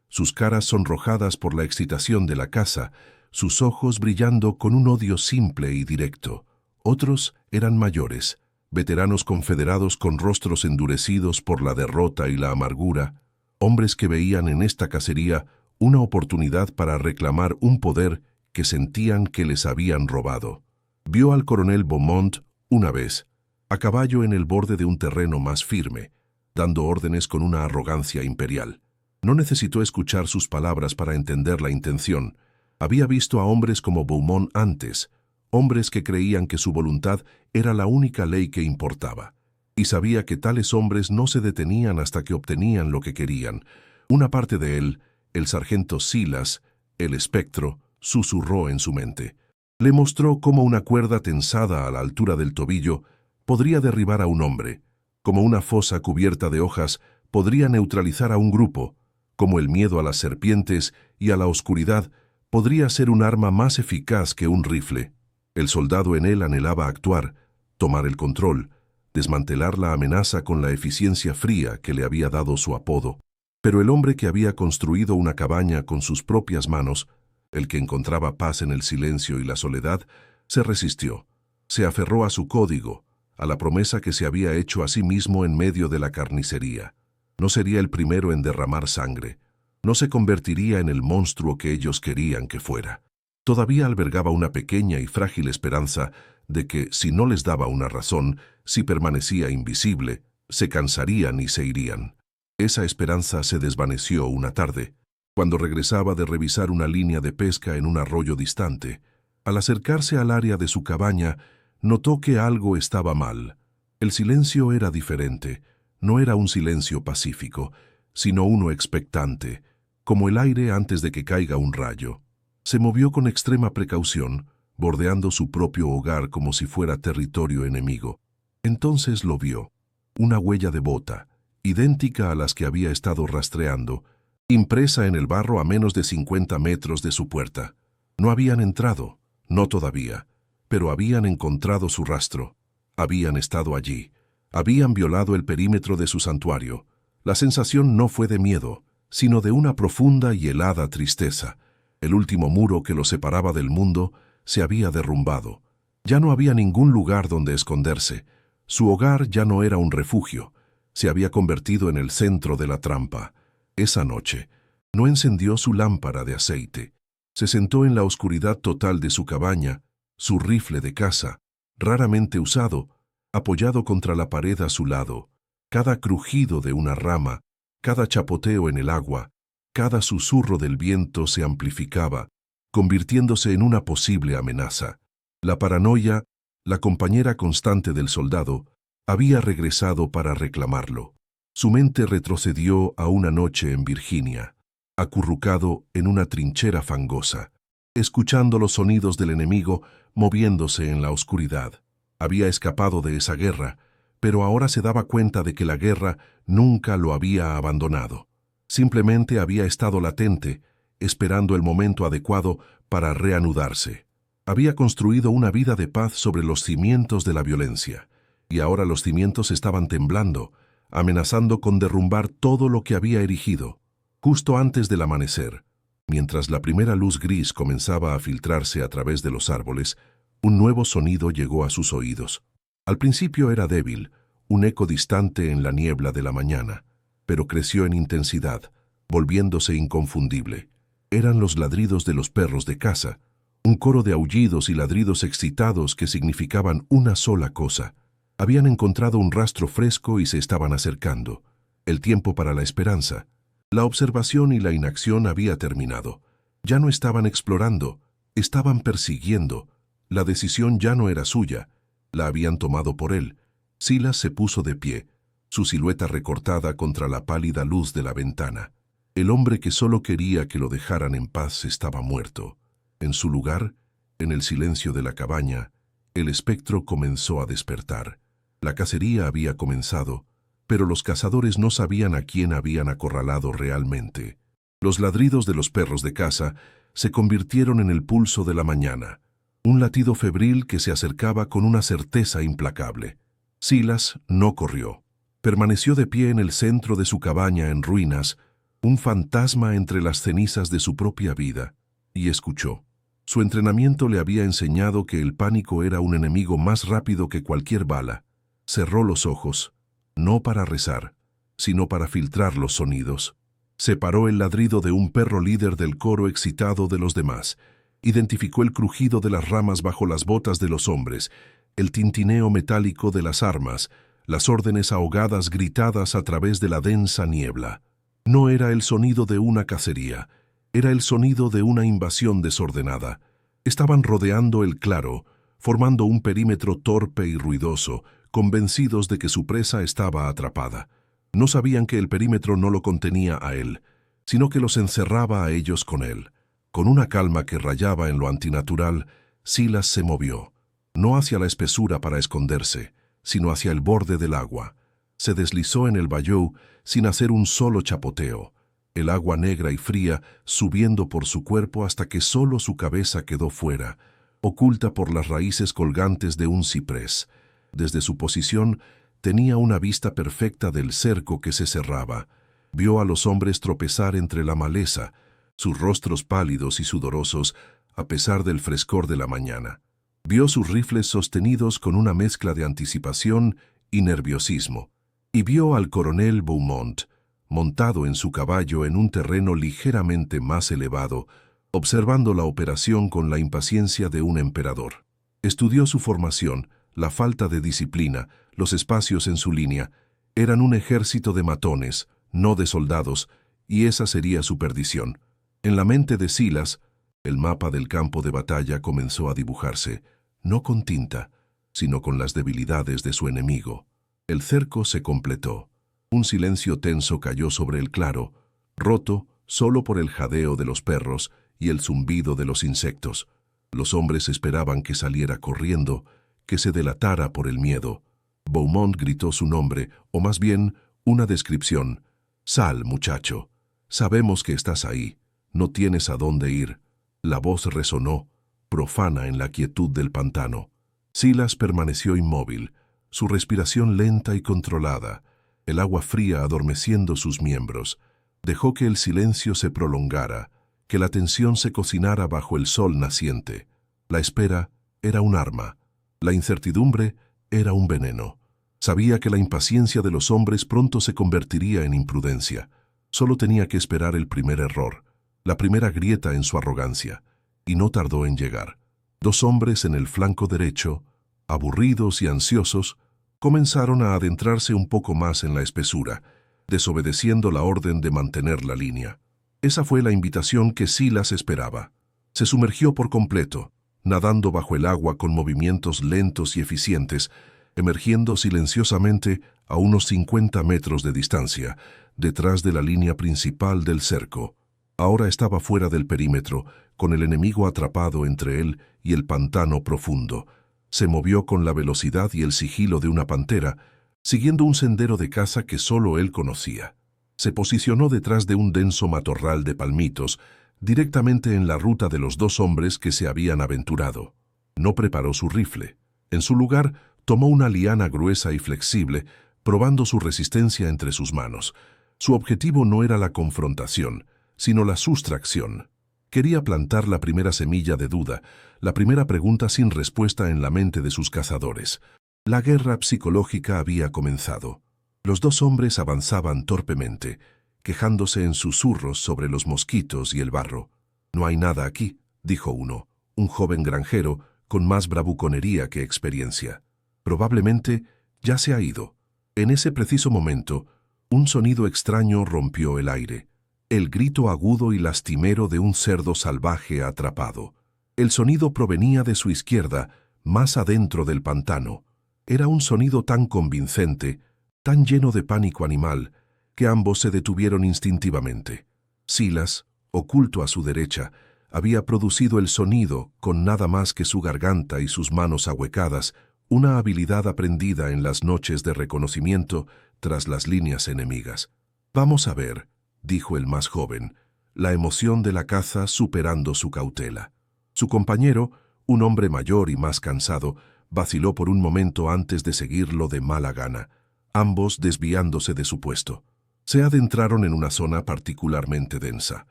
sus caras sonrojadas por la excitación de la caza, sus ojos brillando con un odio simple y directo. Otros eran mayores, veteranos confederados con rostros endurecidos por la derrota y la amargura, hombres que veían en esta cacería una oportunidad para reclamar un poder que sentían que les habían robado. Vio al coronel Beaumont una vez, a caballo en el borde de un terreno más firme, dando órdenes con una arrogancia imperial. No necesitó escuchar sus palabras para entender la intención. Había visto a hombres como Beaumont antes, hombres que creían que su voluntad era la única ley que importaba. Y sabía que tales hombres no se detenían hasta que obtenían lo que querían. Una parte de él, el sargento Silas, el espectro, susurró en su mente. Le mostró cómo una cuerda tensada a la altura del tobillo podría derribar a un hombre, como una fosa cubierta de hojas podría neutralizar a un grupo, como el miedo a las serpientes y a la oscuridad podría ser un arma más eficaz que un rifle. El soldado en él anhelaba actuar, tomar el control, desmantelar la amenaza con la eficiencia fría que le había dado su apodo. Pero el hombre que había construido una cabaña con sus propias manos, el que encontraba paz en el silencio y la soledad, se resistió. Se aferró a su código, a la promesa que se había hecho a sí mismo en medio de la carnicería. No sería el primero en derramar sangre. No se convertiría en el monstruo que ellos querían que fuera. Todavía albergaba una pequeña y frágil esperanza de que, si no les daba una razón, si permanecía invisible, se cansarían y se irían. Esa esperanza se desvaneció una tarde, cuando regresaba de revisar una línea de pesca en un arroyo distante. Al acercarse al área de su cabaña, notó que algo estaba mal. El silencio era diferente. No era un silencio pacífico, sino uno expectante, como el aire antes de que caiga un rayo. Se movió con extrema precaución, bordeando su propio hogar como si fuera territorio enemigo. Entonces lo vio, una huella de bota, idéntica a las que había estado rastreando, impresa en el barro a menos de 50 metros de su puerta. No habían entrado, no todavía, pero habían encontrado su rastro. Habían estado allí, habían violado el perímetro de su santuario. La sensación no fue de miedo, sino de una profunda y helada tristeza. El último muro que los separaba del mundo se había derrumbado. Ya no había ningún lugar donde esconderse. Su hogar ya no era un refugio. Se había convertido en el centro de la trampa. Esa noche, no encendió su lámpara de aceite. Se sentó en la oscuridad total de su cabaña, su rifle de caza, raramente usado, apoyado contra la pared a su lado. Cada crujido de una rama, cada chapoteo en el agua, cada susurro del viento se amplificaba, convirtiéndose en una posible amenaza. La paranoia, la compañera constante del soldado, había regresado para reclamarlo. Su mente retrocedió a una noche en Virginia, acurrucado en una trinchera fangosa, escuchando los sonidos del enemigo moviéndose en la oscuridad. Había escapado de esa guerra, pero ahora se daba cuenta de que la guerra nunca lo había abandonado. Simplemente había estado latente, esperando el momento adecuado para reanudarse. Había construido una vida de paz sobre los cimientos de la violencia, y ahora los cimientos estaban temblando, amenazando con derrumbar todo lo que había erigido. Justo antes del amanecer, mientras la primera luz gris comenzaba a filtrarse a través de los árboles, un nuevo sonido llegó a sus oídos. Al principio era débil, un eco distante en la niebla de la mañana, pero creció en intensidad, volviéndose inconfundible. Eran los ladridos de los perros de caza, un coro de aullidos y ladridos excitados que significaban una sola cosa. Habían encontrado un rastro fresco y se estaban acercando. El tiempo para la esperanza. La observación y la inacción había terminado. Ya no estaban explorando, estaban persiguiendo. La decisión ya no era suya, la habían tomado por él. Silas se puso de pie, su silueta recortada contra la pálida luz de la ventana. El hombre que solo quería que lo dejaran en paz estaba muerto. En su lugar, en el silencio de la cabaña, el espectro comenzó a despertar. La cacería había comenzado, pero los cazadores no sabían a quién habían acorralado realmente. Los ladridos de los perros de caza se convirtieron en el pulso de la mañana, un latido febril que se acercaba con una certeza implacable. Silas no corrió. Permaneció de pie en el centro de su cabaña en ruinas, un fantasma entre las cenizas de su propia vida, y escuchó. Su entrenamiento le había enseñado que el pánico era un enemigo más rápido que cualquier bala. Cerró los ojos, no para rezar, sino para filtrar los sonidos. Separó el ladrido de un perro líder del coro excitado de los demás. Identificó el crujido de las ramas bajo las botas de los hombres, el tintineo metálico de las armas, las órdenes ahogadas gritadas a través de la densa niebla. No era el sonido de una cacería, era el sonido de una invasión desordenada. Estaban rodeando el claro, formando un perímetro torpe y ruidoso, convencidos de que su presa estaba atrapada. No sabían que el perímetro no lo contenía a él, sino que los encerraba a ellos con él. Con una calma que rayaba en lo antinatural, Silas se movió, no hacia la espesura para esconderse, sino hacia el borde del agua. Se deslizó en el bayou sin hacer un solo chapoteo, el agua negra y fría subiendo por su cuerpo hasta que solo su cabeza quedó fuera, oculta por las raíces colgantes de un ciprés. Desde su posición tenía una vista perfecta del cerco que se cerraba. Vio a los hombres tropezar entre la maleza, sus rostros pálidos y sudorosos a pesar del frescor de la mañana. Vio sus rifles sostenidos con una mezcla de anticipación y nerviosismo. Y vio al coronel Beaumont, montado en su caballo en un terreno ligeramente más elevado, observando la operación con la impaciencia de un emperador. Estudió su formación, la falta de disciplina, los espacios en su línea. Eran un ejército de matones, no de soldados, y esa sería su perdición. En la mente de Silas, el mapa del campo de batalla comenzó a dibujarse, no con tinta, sino con las debilidades de su enemigo. El cerco se completó. Un silencio tenso cayó sobre el claro, roto solo por el jadeo de los perros y el zumbido de los insectos. Los hombres esperaban que saliera corriendo, que se delatara por el miedo. Beaumont gritó su nombre, o más bien, una descripción. «Sal, muchacho. Sabemos que estás ahí. No tienes a dónde ir». La voz resonó, profana en la quietud del pantano. Silas permaneció inmóvil, su respiración lenta y controlada, el agua fría adormeciendo sus miembros. Dejó que el silencio se prolongara, que la tensión se cocinara bajo el sol naciente. La espera era un arma, la incertidumbre era un veneno. Sabía que la impaciencia de los hombres pronto se convertiría en imprudencia. Solo tenía que esperar el primer error, la primera grieta en su arrogancia, y no tardó en llegar. Dos hombres en el flanco derecho, aburridos y ansiosos, comenzaron a adentrarse un poco más en la espesura, desobedeciendo la orden de mantener la línea. Esa fue la invitación que Silas esperaba. Se sumergió por completo, nadando bajo el agua con movimientos lentos y eficientes, emergiendo silenciosamente a unos 50 metros de distancia, detrás de la línea principal del cerco. Ahora estaba fuera del perímetro, con el enemigo atrapado entre él y el pantano profundo. Se movió con la velocidad y el sigilo de una pantera, siguiendo un sendero de caza que solo él conocía. Se posicionó detrás de un denso matorral de palmitos, directamente en la ruta de los dos hombres que se habían aventurado. No preparó su rifle. En su lugar, tomó una liana gruesa y flexible, probando su resistencia entre sus manos. Su objetivo no era la confrontación, sino la sustracción. Quería plantar la primera semilla de duda, la primera pregunta sin respuesta en la mente de sus cazadores. La guerra psicológica había comenzado. Los dos hombres avanzaban torpemente, quejándose en susurros sobre los mosquitos y el barro. «No hay nada aquí», dijo uno, un joven granjero con más bravuconería que experiencia. «Probablemente ya se ha ido». En ese preciso momento, un sonido extraño rompió el aire. El grito agudo y lastimero de un cerdo salvaje atrapado. El sonido provenía de su izquierda, más adentro del pantano. Era un sonido tan convincente, tan lleno de pánico animal, que ambos se detuvieron instintivamente. Silas, oculto a su derecha, había producido el sonido con nada más que su garganta y sus manos ahuecadas, una habilidad aprendida en las noches de reconocimiento tras las líneas enemigas. «Vamos a ver», dijo el más joven, la emoción de la caza superando su cautela. Su compañero, un hombre mayor y más cansado, vaciló por un momento antes de seguirlo de mala gana, ambos desviándose de su puesto. Se adentraron en una zona particularmente densa,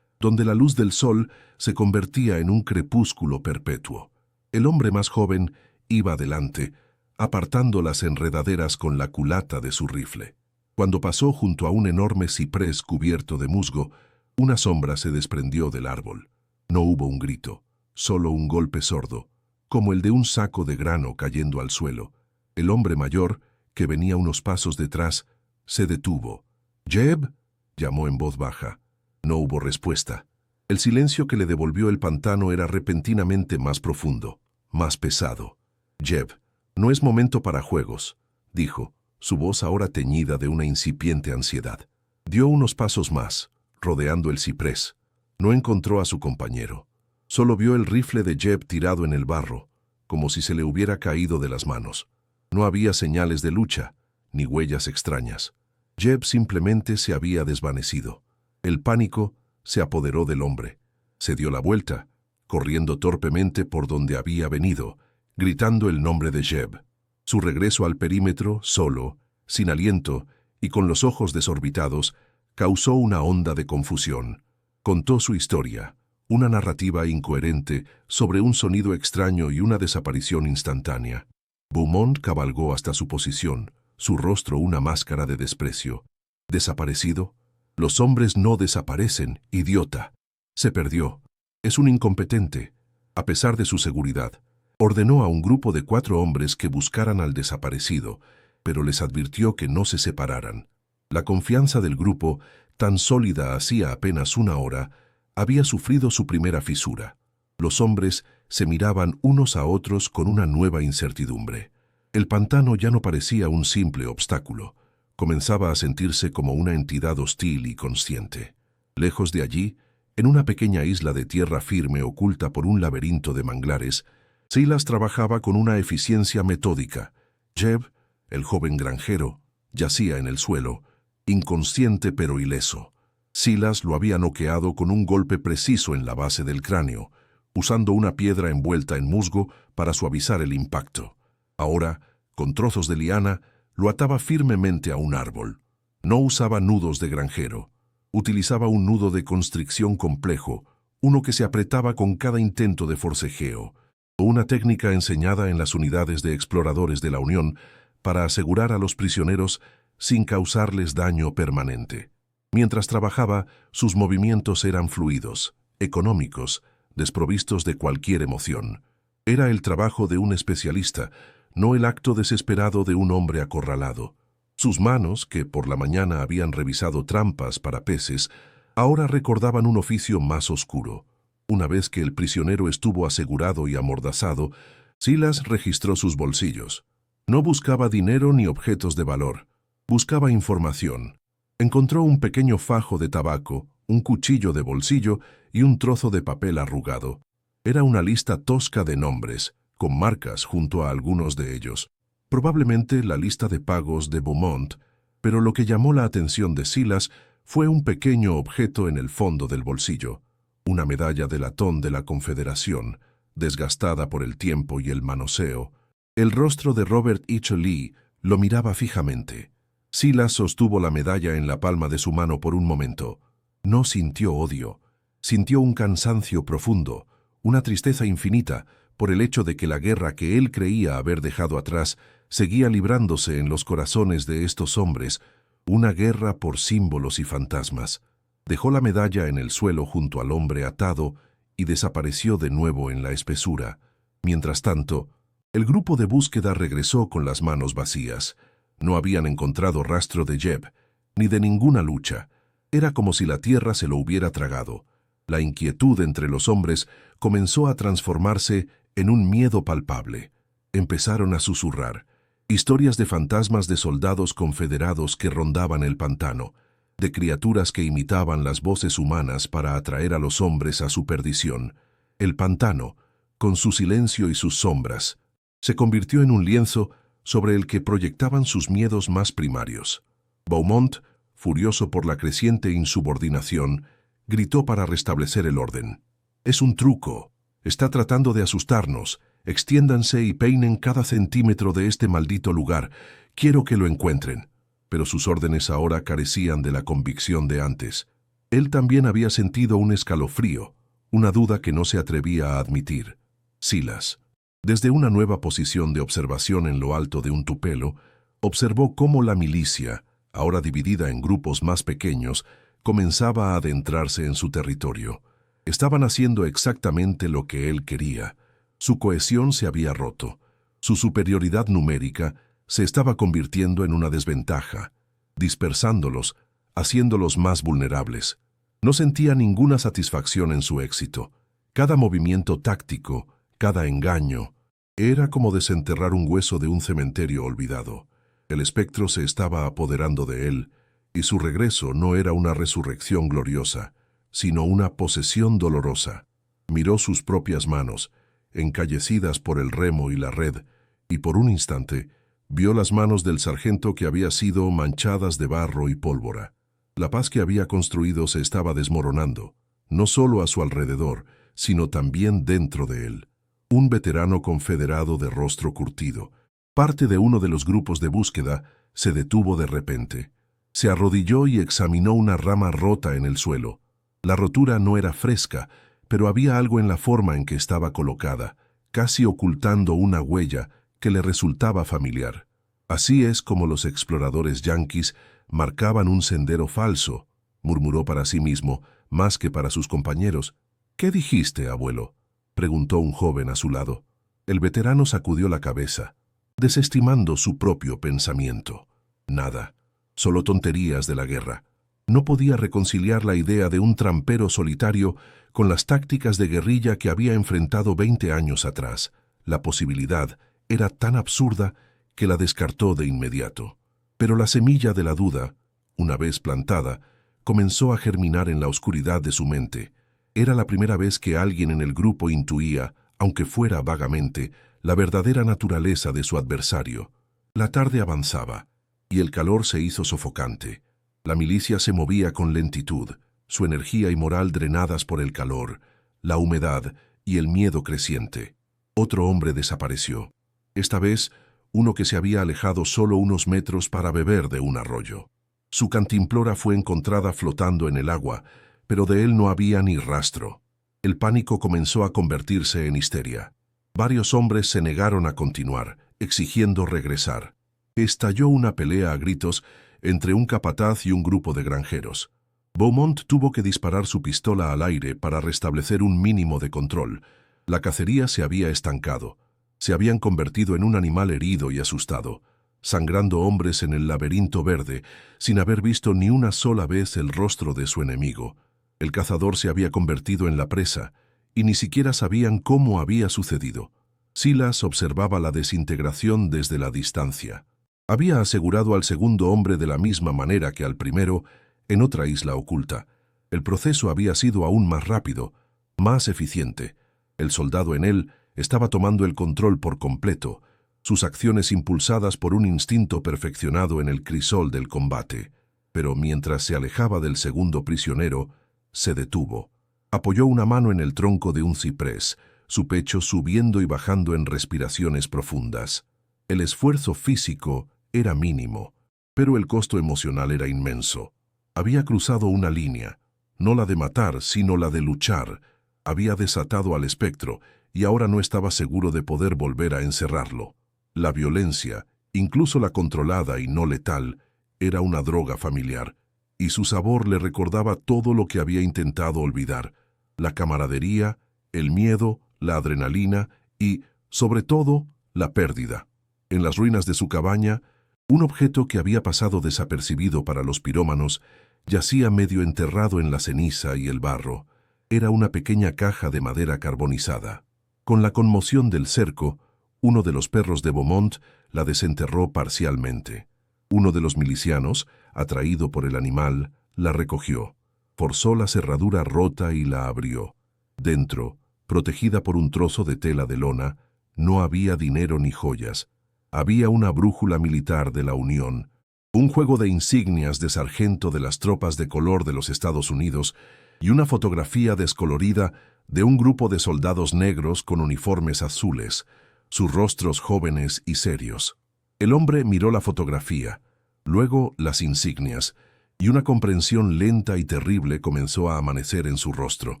donde la luz del sol se convertía en un crepúsculo perpetuo. El hombre más joven iba adelante, apartando las enredaderas con la culata de su rifle. Cuando pasó junto a un enorme ciprés cubierto de musgo, una sombra se desprendió del árbol. No hubo un grito, solo un golpe sordo, como el de un saco de grano cayendo al suelo. El hombre mayor, que venía unos pasos detrás, se detuvo. «¿Jeb?», llamó en voz baja. No hubo respuesta. El silencio que le devolvió el pantano era repentinamente más profundo, más pesado. «Jeb, no es momento para juegos», dijo, su voz ahora teñida de una incipiente ansiedad. Dio unos pasos más, rodeando el ciprés. No encontró a su compañero. Solo vio el rifle de Jeb tirado en el barro, como si se le hubiera caído de las manos. No había señales de lucha, ni huellas extrañas. Jeb simplemente se había desvanecido. El pánico se apoderó del hombre. Se dio la vuelta, corriendo torpemente por donde había venido, gritando el nombre de Jeb. Su regreso al perímetro, solo, sin aliento y con los ojos desorbitados, causó una onda de confusión. Contó su historia, una narrativa incoherente sobre un sonido extraño y una desaparición instantánea. Beaumont cabalgó hasta su posición, su rostro una máscara de desprecio. ¿Desaparecido? Los hombres no desaparecen, idiota. Se perdió. Es un incompetente. A pesar de su seguridad, ordenó a un grupo de 4 hombres que buscaran al desaparecido, pero les advirtió que no se separaran. La confianza del grupo, tan sólida hacía apenas una hora, había sufrido su primera fisura. Los hombres se miraban unos a otros con una nueva incertidumbre. El pantano ya no parecía un simple obstáculo. Comenzaba a sentirse como una entidad hostil y consciente. Lejos de allí, en una pequeña isla de tierra firme oculta por un laberinto de manglares, Silas trabajaba con una eficiencia metódica. Jeb, el joven granjero, yacía en el suelo, inconsciente pero ileso. Silas lo había noqueado con un golpe preciso en la base del cráneo, usando una piedra envuelta en musgo para suavizar el impacto. Ahora, con trozos de liana, lo ataba firmemente a un árbol. No usaba nudos de granjero. Utilizaba un nudo de constricción complejo, uno que se apretaba con cada intento de forcejeo, una técnica enseñada en las unidades de exploradores de la Unión para asegurar a los prisioneros sin causarles daño permanente. Mientras trabajaba, sus movimientos eran fluidos, económicos, desprovistos de cualquier emoción. Era el trabajo de un especialista, no el acto desesperado de un hombre acorralado. Sus manos, que por la mañana habían revisado trampas para peces, ahora recordaban un oficio más oscuro. Una vez que el prisionero estuvo asegurado y amordazado, Silas registró sus bolsillos. No buscaba dinero ni objetos de valor. Buscaba información. Encontró un pequeño fajo de tabaco, un cuchillo de bolsillo y un trozo de papel arrugado. Era una lista tosca de nombres, con marcas junto a algunos de ellos. Probablemente la lista de pagos de Beaumont, pero lo que llamó la atención de Silas fue un pequeño objeto en el fondo del bolsillo, una medalla de latón de la Confederación, desgastada por el tiempo y el manoseo. El rostro de Robert H. Lee lo miraba fijamente. Silas sostuvo la medalla en la palma de su mano por un momento. No sintió odio, sintió un cansancio profundo, una tristeza infinita por el hecho de que la guerra que él creía haber dejado atrás seguía librándose en los corazones de estos hombres, una guerra por símbolos y fantasmas. Dejó la medalla en el suelo junto al hombre atado y desapareció de nuevo en la espesura. Mientras tanto, el grupo de búsqueda regresó con las manos vacías. No habían encontrado rastro de Jeb, ni de ninguna lucha. Era como si la tierra se lo hubiera tragado. La inquietud entre los hombres comenzó a transformarse en un miedo palpable. Empezaron a susurrar. Historias de fantasmas de soldados confederados que rondaban el pantano, de criaturas que imitaban las voces humanas para atraer a los hombres a su perdición. El pantano, con su silencio y sus sombras, se convirtió en un lienzo sobre el que proyectaban sus miedos más primarios. Beaumont, furioso por la creciente insubordinación, gritó para restablecer el orden. «Es un truco. Está tratando de asustarnos. Extiéndanse y peinen cada centímetro de este maldito lugar. Quiero que lo encuentren». Pero sus órdenes ahora carecían de la convicción de antes. Él también había sentido un escalofrío, una duda que no se atrevía a admitir. Silas, desde una nueva posición de observación en lo alto de un tupelo, observó cómo la milicia, ahora dividida en grupos más pequeños, comenzaba a adentrarse en su territorio. Estaban haciendo exactamente lo que él quería. Su cohesión se había roto. Su superioridad numérica se estaba convirtiendo en una desventaja, dispersándolos, haciéndolos más vulnerables. No sentía ninguna satisfacción en su éxito. Cada movimiento táctico, cada engaño, era como desenterrar un hueso de un cementerio olvidado. El espectro se estaba apoderando de él, y su regreso no era una resurrección gloriosa, sino una posesión dolorosa. Miró sus propias manos, encallecidas por el remo y la red, y por un instante vio las manos del sargento que había sido manchadas de barro y pólvora. La paz que había construido se estaba desmoronando, no solo a su alrededor, sino también dentro de él. Un veterano confederado de rostro curtido, parte de uno de los grupos de búsqueda, se detuvo de repente. Se arrodilló y examinó una rama rota en el suelo. La rotura no era fresca, pero había algo en la forma en que estaba colocada, casi ocultando una huella que le resultaba familiar. Así es como los exploradores yanquis marcaban un sendero falso, murmuró para sí mismo, más que para sus compañeros. «¿Qué dijiste, abuelo?», preguntó un joven a su lado. El veterano sacudió la cabeza, desestimando su propio pensamiento. Nada, solo tonterías de la guerra. No podía reconciliar la idea de un trampero solitario con las tácticas de guerrilla que había enfrentado 20 años atrás. La posibilidad era tan absurda que la descartó de inmediato. Pero la semilla de la duda, una vez plantada, comenzó a germinar en la oscuridad de su mente. Era la primera vez que alguien en el grupo intuía, aunque fuera vagamente, la verdadera naturaleza de su adversario. La tarde avanzaba, y el calor se hizo sofocante. La milicia se movía con lentitud, su energía y moral drenadas por el calor, la humedad y el miedo creciente. Otro hombre desapareció. Esta vez, uno que se había alejado solo unos metros para beber de un arroyo. Su cantimplora fue encontrada flotando en el agua, pero de él no había ni rastro. El pánico comenzó a convertirse en histeria. Varios hombres se negaron a continuar, exigiendo regresar. Estalló una pelea a gritos entre un capataz y un grupo de granjeros. Beaumont tuvo que disparar su pistola al aire para restablecer un mínimo de control. La cacería se había estancado. Se habían convertido en un animal herido y asustado, sangrando hombres en el laberinto verde, sin haber visto ni una sola vez el rostro de su enemigo. El cazador se había convertido en la presa, y ni siquiera sabían cómo había sucedido. Silas observaba la desintegración desde la distancia. Había asegurado al segundo hombre de la misma manera que al primero, en otra isla oculta. El proceso había sido aún más rápido, más eficiente. El soldado en él estaba tomando el control por completo, sus acciones impulsadas por un instinto perfeccionado en el crisol del combate. Pero mientras se alejaba del segundo prisionero, se detuvo. Apoyó una mano en el tronco de un ciprés, su pecho subiendo y bajando en respiraciones profundas. El esfuerzo físico era mínimo, pero el costo emocional era inmenso. Había cruzado una línea, no la de matar, sino la de luchar. Había desatado al espectro, y ahora no estaba seguro de poder volver a encerrarlo. La violencia, incluso la controlada y no letal, era una droga familiar, y su sabor le recordaba todo lo que había intentado olvidar: la camaradería, el miedo, la adrenalina y, sobre todo, la pérdida. En las ruinas de su cabaña, un objeto que había pasado desapercibido para los pirómanos yacía medio enterrado en la ceniza y el barro. Era una pequeña caja de madera carbonizada. Con la conmoción del cerco, uno de los perros de Beaumont la desenterró parcialmente. Uno de los milicianos, atraído por el animal, la recogió, forzó la cerradura rota y la abrió. Dentro, protegida por un trozo de tela de lona, no había dinero ni joyas. Había una brújula militar de la Unión, un juego de insignias de sargento de las tropas de color de los Estados Unidos y una fotografía descolorida de un grupo de soldados negros con uniformes azules, sus rostros jóvenes y serios. El hombre miró la fotografía, luego las insignias, y una comprensión lenta y terrible comenzó a amanecer en su rostro.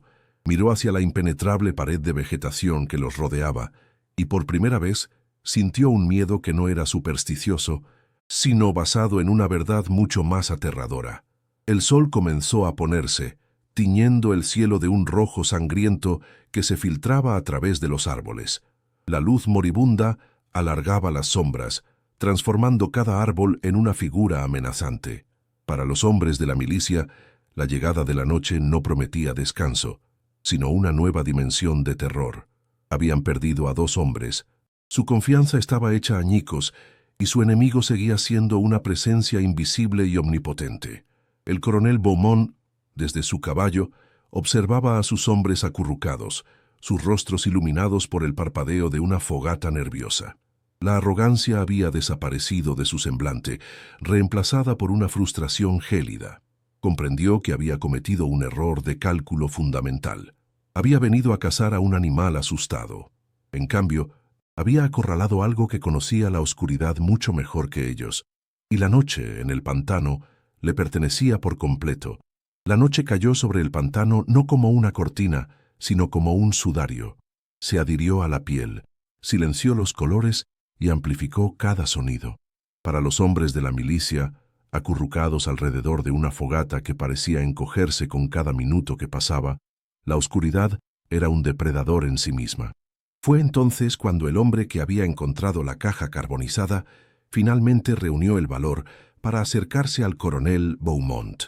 Miró hacia la impenetrable pared de vegetación que los rodeaba, y por primera vez sintió un miedo que no era supersticioso, sino basado en una verdad mucho más aterradora. El sol comenzó a ponerse, tiñendo el cielo de un rojo sangriento que se filtraba a través de los árboles. La luz moribunda alargaba las sombras, transformando cada árbol en una figura amenazante. Para los hombres de la milicia, la llegada de la noche no prometía descanso, sino una nueva dimensión de terror. Habían perdido a 2 hombres. Su confianza estaba hecha añicos y su enemigo seguía siendo una presencia invisible y omnipotente. El coronel Beaumont, desde su caballo, observaba a sus hombres acurrucados, sus rostros iluminados por el parpadeo de una fogata nerviosa. La arrogancia había desaparecido de su semblante, reemplazada por una frustración gélida. Comprendió que había cometido un error de cálculo fundamental. Había venido a cazar a un animal asustado. En cambio, había acorralado algo que conocía la oscuridad mucho mejor que ellos, y la noche en el pantano le pertenecía por completo. La noche cayó sobre el pantano no como una cortina, sino como un sudario. Se adhirió a la piel, silenció los colores y amplificó cada sonido. Para los hombres de la milicia, acurrucados alrededor de una fogata que parecía encogerse con cada minuto que pasaba, la oscuridad era un depredador en sí misma. Fue entonces cuando el hombre que había encontrado la caja carbonizada finalmente reunió el valor para acercarse al coronel Beaumont.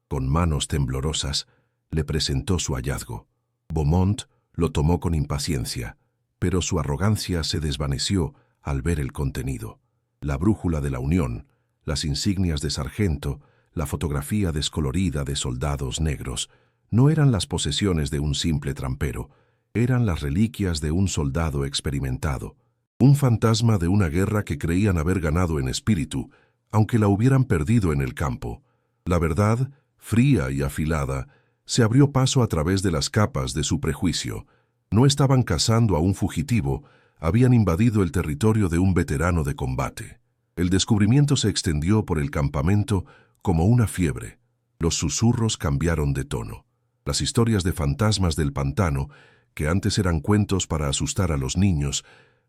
Con manos temblorosas, le presentó su hallazgo. Beaumont lo tomó con impaciencia, pero su arrogancia se desvaneció al ver el contenido. La brújula de la Unión, las insignias de sargento, la fotografía descolorida de soldados negros, no eran las posesiones de un simple trampero, eran las reliquias de un soldado experimentado, un fantasma de una guerra que creían haber ganado en espíritu, aunque la hubieran perdido en el campo. La verdad, fría y afilada, se abrió paso a través de las capas de su prejuicio. No estaban cazando a un fugitivo, habían invadido el territorio de un veterano de combate. El descubrimiento se extendió por el campamento como una fiebre. Los susurros cambiaron de tono. Las historias de fantasmas del pantano, que antes eran cuentos para asustar a los niños,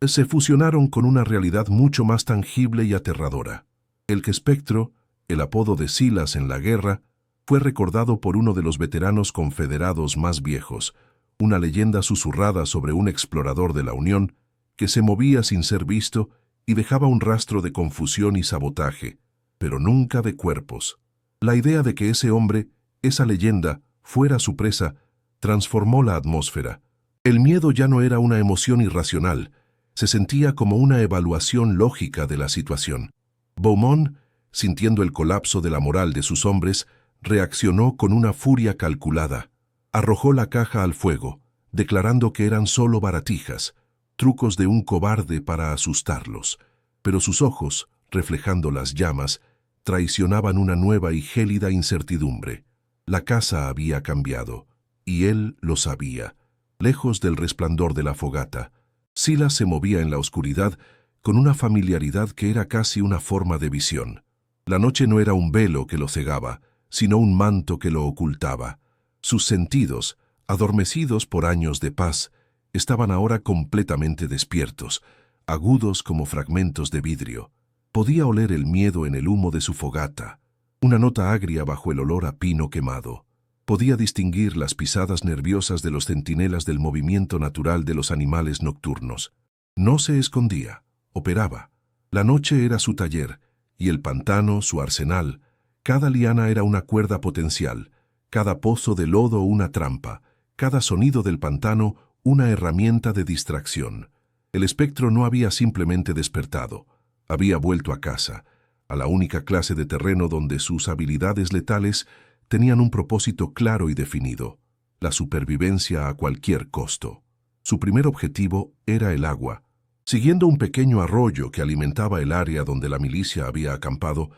se fusionaron con una realidad mucho más tangible y aterradora. El espectro, el apodo de Silas en la guerra, fue recordado por uno de los veteranos confederados más viejos, una leyenda susurrada sobre un explorador de la Unión que se movía sin ser visto y dejaba un rastro de confusión y sabotaje, pero nunca de cuerpos. La idea de que ese hombre, esa leyenda, fuera su presa, transformó la atmósfera. El miedo ya no era una emoción irracional, se sentía como una evaluación lógica de la situación. Beaumont, sintiendo el colapso de la moral de sus hombres, reaccionó con una furia calculada. Arrojó la caja al fuego, declarando que eran solo baratijas, trucos de un cobarde para asustarlos. Pero sus ojos, reflejando las llamas, traicionaban una nueva y gélida incertidumbre. La casa había cambiado, y él lo sabía. Lejos del resplandor de la fogata, Silas se movía en la oscuridad con una familiaridad que era casi una forma de visión. La noche no era un velo que lo cegaba, sino un manto que lo ocultaba. Sus sentidos, adormecidos por años de paz, estaban ahora completamente despiertos, agudos como fragmentos de vidrio. Podía oler el miedo en el humo de su fogata, una nota agria bajo el olor a pino quemado. Podía distinguir las pisadas nerviosas de los centinelas del movimiento natural de los animales nocturnos. No se escondía, operaba. La noche era su taller, y el pantano su arsenal. Cada liana era una cuerda potencial, cada pozo de lodo una trampa, cada sonido del pantano una herramienta de distracción. El espectro no había simplemente despertado, había vuelto a casa, a la única clase de terreno donde sus habilidades letales tenían un propósito claro y definido, la supervivencia a cualquier costo. Su primer objetivo era el agua. Siguiendo un pequeño arroyo que alimentaba el área donde la milicia había acampado,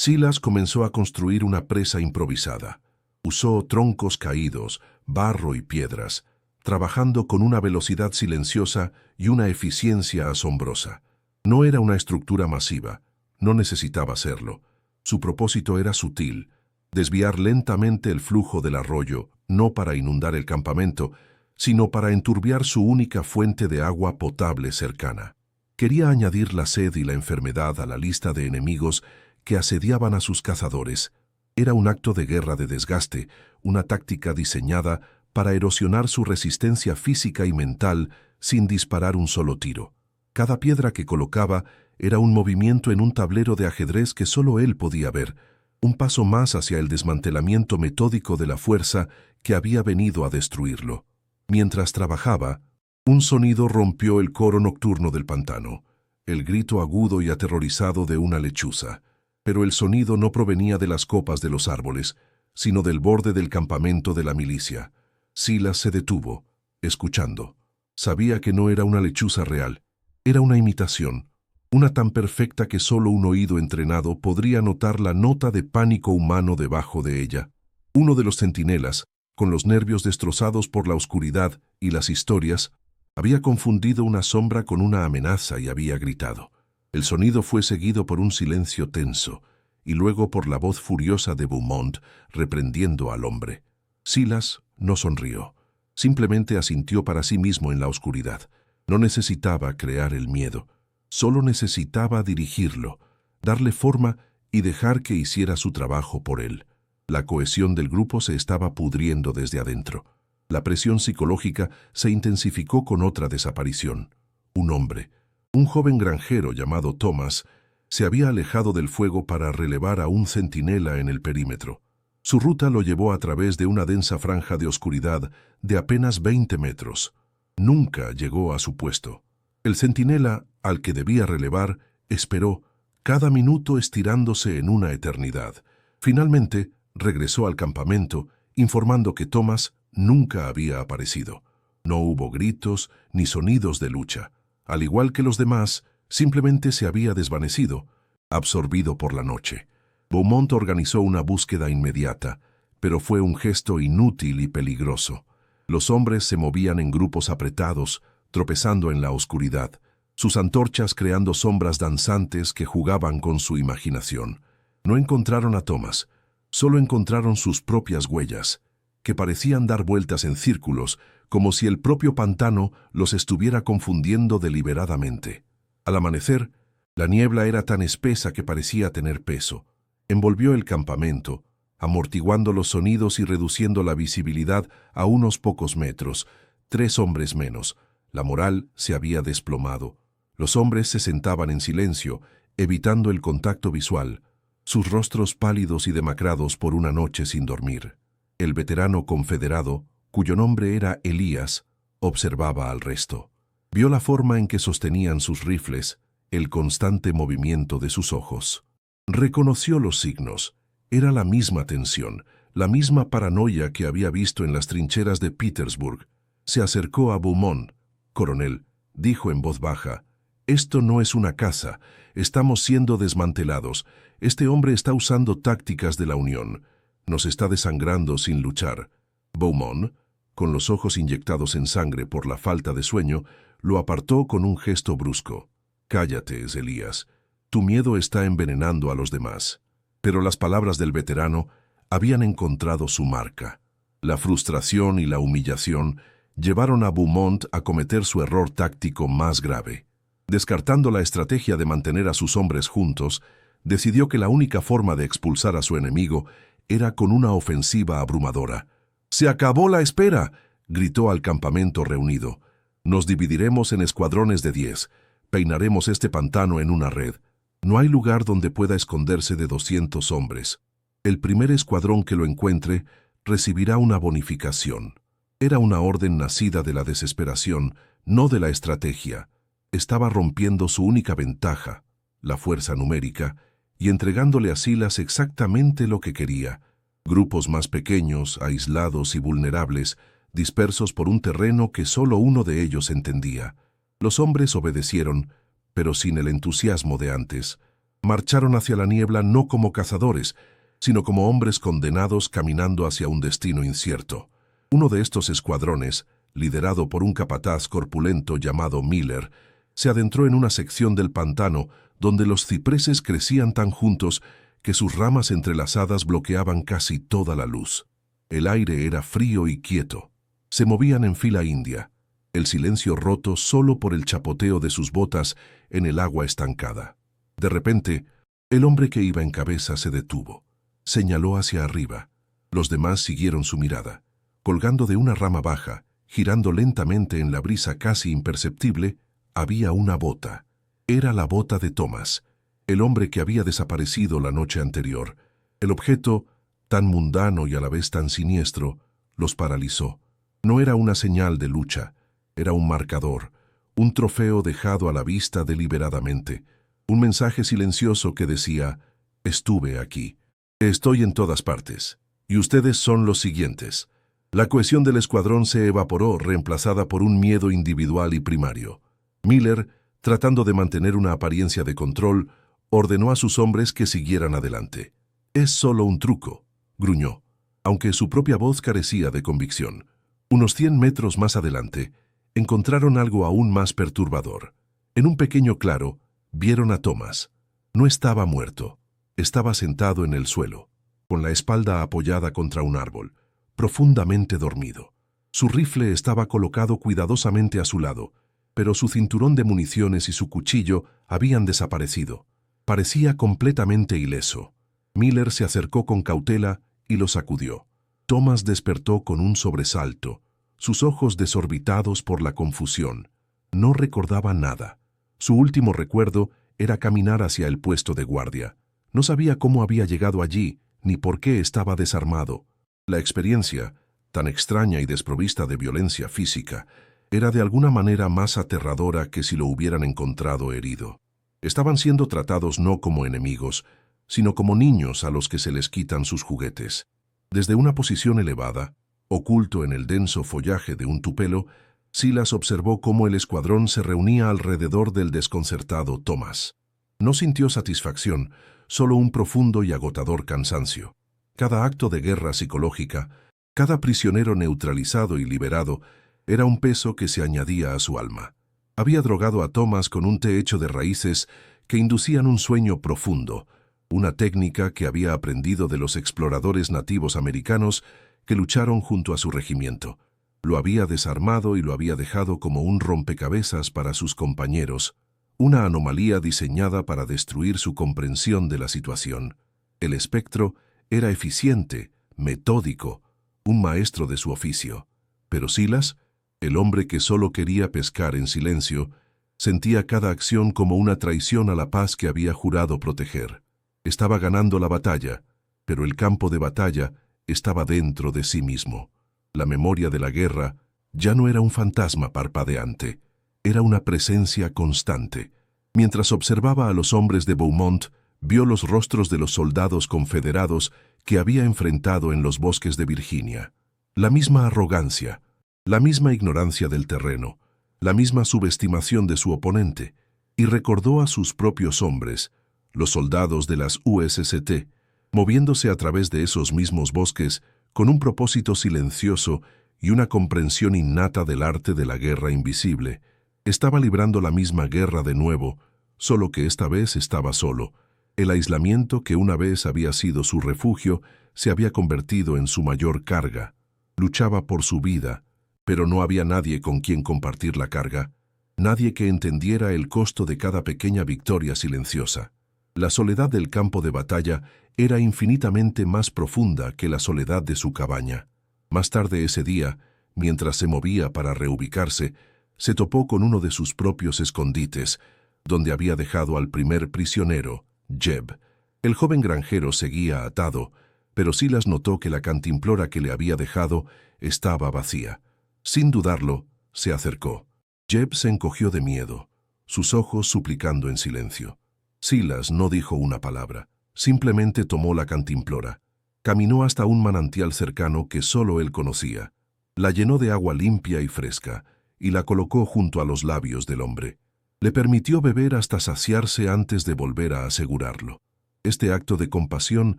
Silas comenzó a construir una presa improvisada. Usó troncos caídos, barro y piedras, trabajando con una velocidad silenciosa y una eficiencia asombrosa. No era una estructura masiva, no necesitaba serlo. Su propósito era sutil, desviar lentamente el flujo del arroyo, no para inundar el campamento, sino para enturbiar su única fuente de agua potable cercana. Quería añadir la sed y la enfermedad a la lista de enemigos que asediaban a sus cazadores. Era un acto de guerra de desgaste, una táctica diseñada para erosionar su resistencia física y mental sin disparar un solo tiro. Cada piedra que colocaba era un movimiento en un tablero de ajedrez que solo él podía ver, un paso más hacia el desmantelamiento metódico de la fuerza que había venido a destruirlo. Mientras trabajaba, un sonido rompió el coro nocturno del pantano, el grito agudo y aterrorizado de una lechuza. Pero el sonido no provenía de las copas de los árboles, sino del borde del campamento de la milicia. Silas se detuvo, escuchando. Sabía que no era una lechuza real, era una imitación, una tan perfecta que solo un oído entrenado podría notar la nota de pánico humano debajo de ella. Uno de los centinelas, con los nervios destrozados por la oscuridad y las historias, había confundido una sombra con una amenaza y había gritado. El sonido fue seguido por un silencio tenso, y luego por la voz furiosa de Beaumont reprendiendo al hombre. Silas no sonrió, simplemente asintió para sí mismo en la oscuridad. No necesitaba crear el miedo, solo necesitaba dirigirlo, darle forma y dejar que hiciera su trabajo por él. La cohesión del grupo se estaba pudriendo desde adentro. La presión psicológica se intensificó con otra desaparición. Un hombre, un joven granjero llamado Thomas, se había alejado del fuego para relevar a un centinela en el perímetro. Su ruta lo llevó a través de una densa franja de oscuridad de apenas 20 metros. Nunca llegó a su puesto. El centinela, al que debía relevar, esperó, cada minuto estirándose en una eternidad. Finalmente, regresó al campamento, informando que Thomas nunca había aparecido. No hubo gritos ni sonidos de lucha. Al igual que los demás, simplemente se había desvanecido, absorbido por la noche. Beaumont organizó una búsqueda inmediata, pero fue un gesto inútil y peligroso. Los hombres se movían en grupos apretados, tropezando en la oscuridad, sus antorchas creando sombras danzantes que jugaban con su imaginación. No encontraron a Thomas, solo encontraron sus propias huellas, que parecían dar vueltas en círculos, como si el propio pantano los estuviera confundiendo deliberadamente. Al amanecer, la niebla era tan espesa que parecía tener peso. Envolvió el campamento, amortiguando los sonidos y reduciendo la visibilidad a unos pocos metros. 3 hombres menos. La moral se había desplomado. Los hombres se sentaban en silencio, evitando el contacto visual, sus rostros pálidos y demacrados por una noche sin dormir. El veterano confederado, cuyo nombre era Elías, observaba al resto. Vio la forma en que sostenían sus rifles, el constante movimiento de sus ojos. Reconoció los signos. Era la misma tensión, la misma paranoia que había visto en las trincheras de Petersburg. Se acercó a Beaumont. «Coronel», dijo en voz baja, «esto no es una casa. Estamos siendo desmantelados. Este hombre está usando tácticas de la Unión. Nos está desangrando sin luchar». Beaumont, con los ojos inyectados en sangre por la falta de sueño, lo apartó con un gesto brusco. «Cállate, Elías. Tu miedo está envenenando a los demás». Pero las palabras del veterano habían encontrado su marca. La frustración y la humillación llevaron a Beaumont a cometer su error táctico más grave. Descartando la estrategia de mantener a sus hombres juntos, decidió que la única forma de expulsar a su enemigo era con una ofensiva abrumadora. «¡Se acabó la espera!», gritó al campamento reunido. «Nos dividiremos en escuadrones de 10. Peinaremos este pantano en una red. No hay lugar donde pueda esconderse de 200 hombres. El primer escuadrón que lo encuentre recibirá una bonificación». Era una orden nacida de la desesperación, no de la estrategia. Estaba rompiendo su única ventaja, la fuerza numérica, y entregándole a Silas exactamente lo que quería. Grupos más pequeños, aislados y vulnerables, dispersos por un terreno que solo uno de ellos entendía. Los hombres obedecieron, pero sin el entusiasmo de antes. Marcharon hacia la niebla no como cazadores, sino como hombres condenados caminando hacia un destino incierto. Uno de estos escuadrones, liderado por un capataz corpulento llamado Miller, se adentró en una sección del pantano donde los cipreses crecían tan juntos que sus ramas entrelazadas bloqueaban casi toda la luz. El aire era frío y quieto. Se movían en fila india, el silencio roto solo por el chapoteo de sus botas en el agua estancada. De repente, el hombre que iba en cabeza se detuvo. Señaló hacia arriba. Los demás siguieron su mirada. Colgando de una rama baja, girando lentamente en la brisa casi imperceptible, había una bota. Era la bota de Thomas, el hombre que había desaparecido la noche anterior. El objeto, tan mundano y a la vez tan siniestro, los paralizó. No era una señal de lucha, era un marcador, un trofeo dejado a la vista deliberadamente, un mensaje silencioso que decía: estuve aquí, estoy en todas partes, y ustedes son los siguientes. La cohesión del escuadrón se evaporó, reemplazada por un miedo individual y primario. Miller, tratando de mantener una apariencia de control, ordenó a sus hombres que siguieran adelante. «Es solo un truco», gruñó, aunque su propia voz carecía de convicción. Unos 100 metros más adelante, encontraron algo aún más perturbador. En un pequeño claro, vieron a Thomas. No estaba muerto. Estaba sentado en el suelo, con la espalda apoyada contra un árbol, profundamente dormido. Su rifle estaba colocado cuidadosamente a su lado, pero su cinturón de municiones y su cuchillo habían desaparecido. Parecía completamente ileso. Miller se acercó con cautela y lo sacudió. Thomas despertó con un sobresalto, sus ojos desorbitados por la confusión. No recordaba nada. Su último recuerdo era caminar hacia el puesto de guardia. No sabía cómo había llegado allí, ni por qué estaba desarmado. La experiencia, tan extraña y desprovista de violencia física, era de alguna manera más aterradora que si lo hubieran encontrado herido. Estaban siendo tratados no como enemigos, sino como niños a los que se les quitan sus juguetes. Desde una posición elevada, oculto en el denso follaje de un tupelo, Silas observó cómo el escuadrón se reunía alrededor del desconcertado Thomas. No sintió satisfacción, solo un profundo y agotador cansancio. Cada acto de guerra psicológica, cada prisionero neutralizado y liberado, era un peso que se añadía a su alma. Había drogado a Thomas con un té hecho de raíces que inducían un sueño profundo, una técnica que había aprendido de los exploradores nativos americanos que lucharon junto a su regimiento. Lo había desarmado y lo había dejado como un rompecabezas para sus compañeros, una anomalía diseñada para destruir su comprensión de la situación. El espectro era eficiente, metódico, un maestro de su oficio. Pero Silas, el hombre que solo quería pescar en silencio, sentía cada acción como una traición a la paz que había jurado proteger. Estaba ganando la batalla, pero el campo de batalla estaba dentro de sí mismo. La memoria de la guerra ya no era un fantasma parpadeante, era una presencia constante. Mientras observaba a los hombres de Beaumont, vio los rostros de los soldados confederados que había enfrentado en los bosques de Virginia. La misma arrogancia, la misma ignorancia del terreno, la misma subestimación de su oponente, y recordó a sus propios hombres, los soldados de las USST, moviéndose a través de esos mismos bosques con un propósito silencioso y una comprensión innata del arte de la guerra invisible. Estaba librando la misma guerra de nuevo, solo que esta vez estaba solo. El aislamiento que una vez había sido su refugio se había convertido en su mayor carga. Luchaba por su vida, pero no había nadie con quien compartir la carga, nadie que entendiera el costo de cada pequeña victoria silenciosa. La soledad del campo de batalla era infinitamente más profunda que la soledad de su cabaña. Más tarde ese día, mientras se movía para reubicarse, se topó con uno de sus propios escondites, donde había dejado al primer prisionero, Jeb. El joven granjero seguía atado, pero Silas notó que la cantimplora que le había dejado estaba vacía. Sin dudarlo, se acercó. Jeb se encogió de miedo, sus ojos suplicando en silencio. Silas no dijo una palabra, simplemente tomó la cantimplora. Caminó hasta un manantial cercano que solo él conocía. La llenó de agua limpia y fresca y la colocó junto a los labios del hombre. Le permitió beber hasta saciarse antes de volver a asegurarlo. Este acto de compasión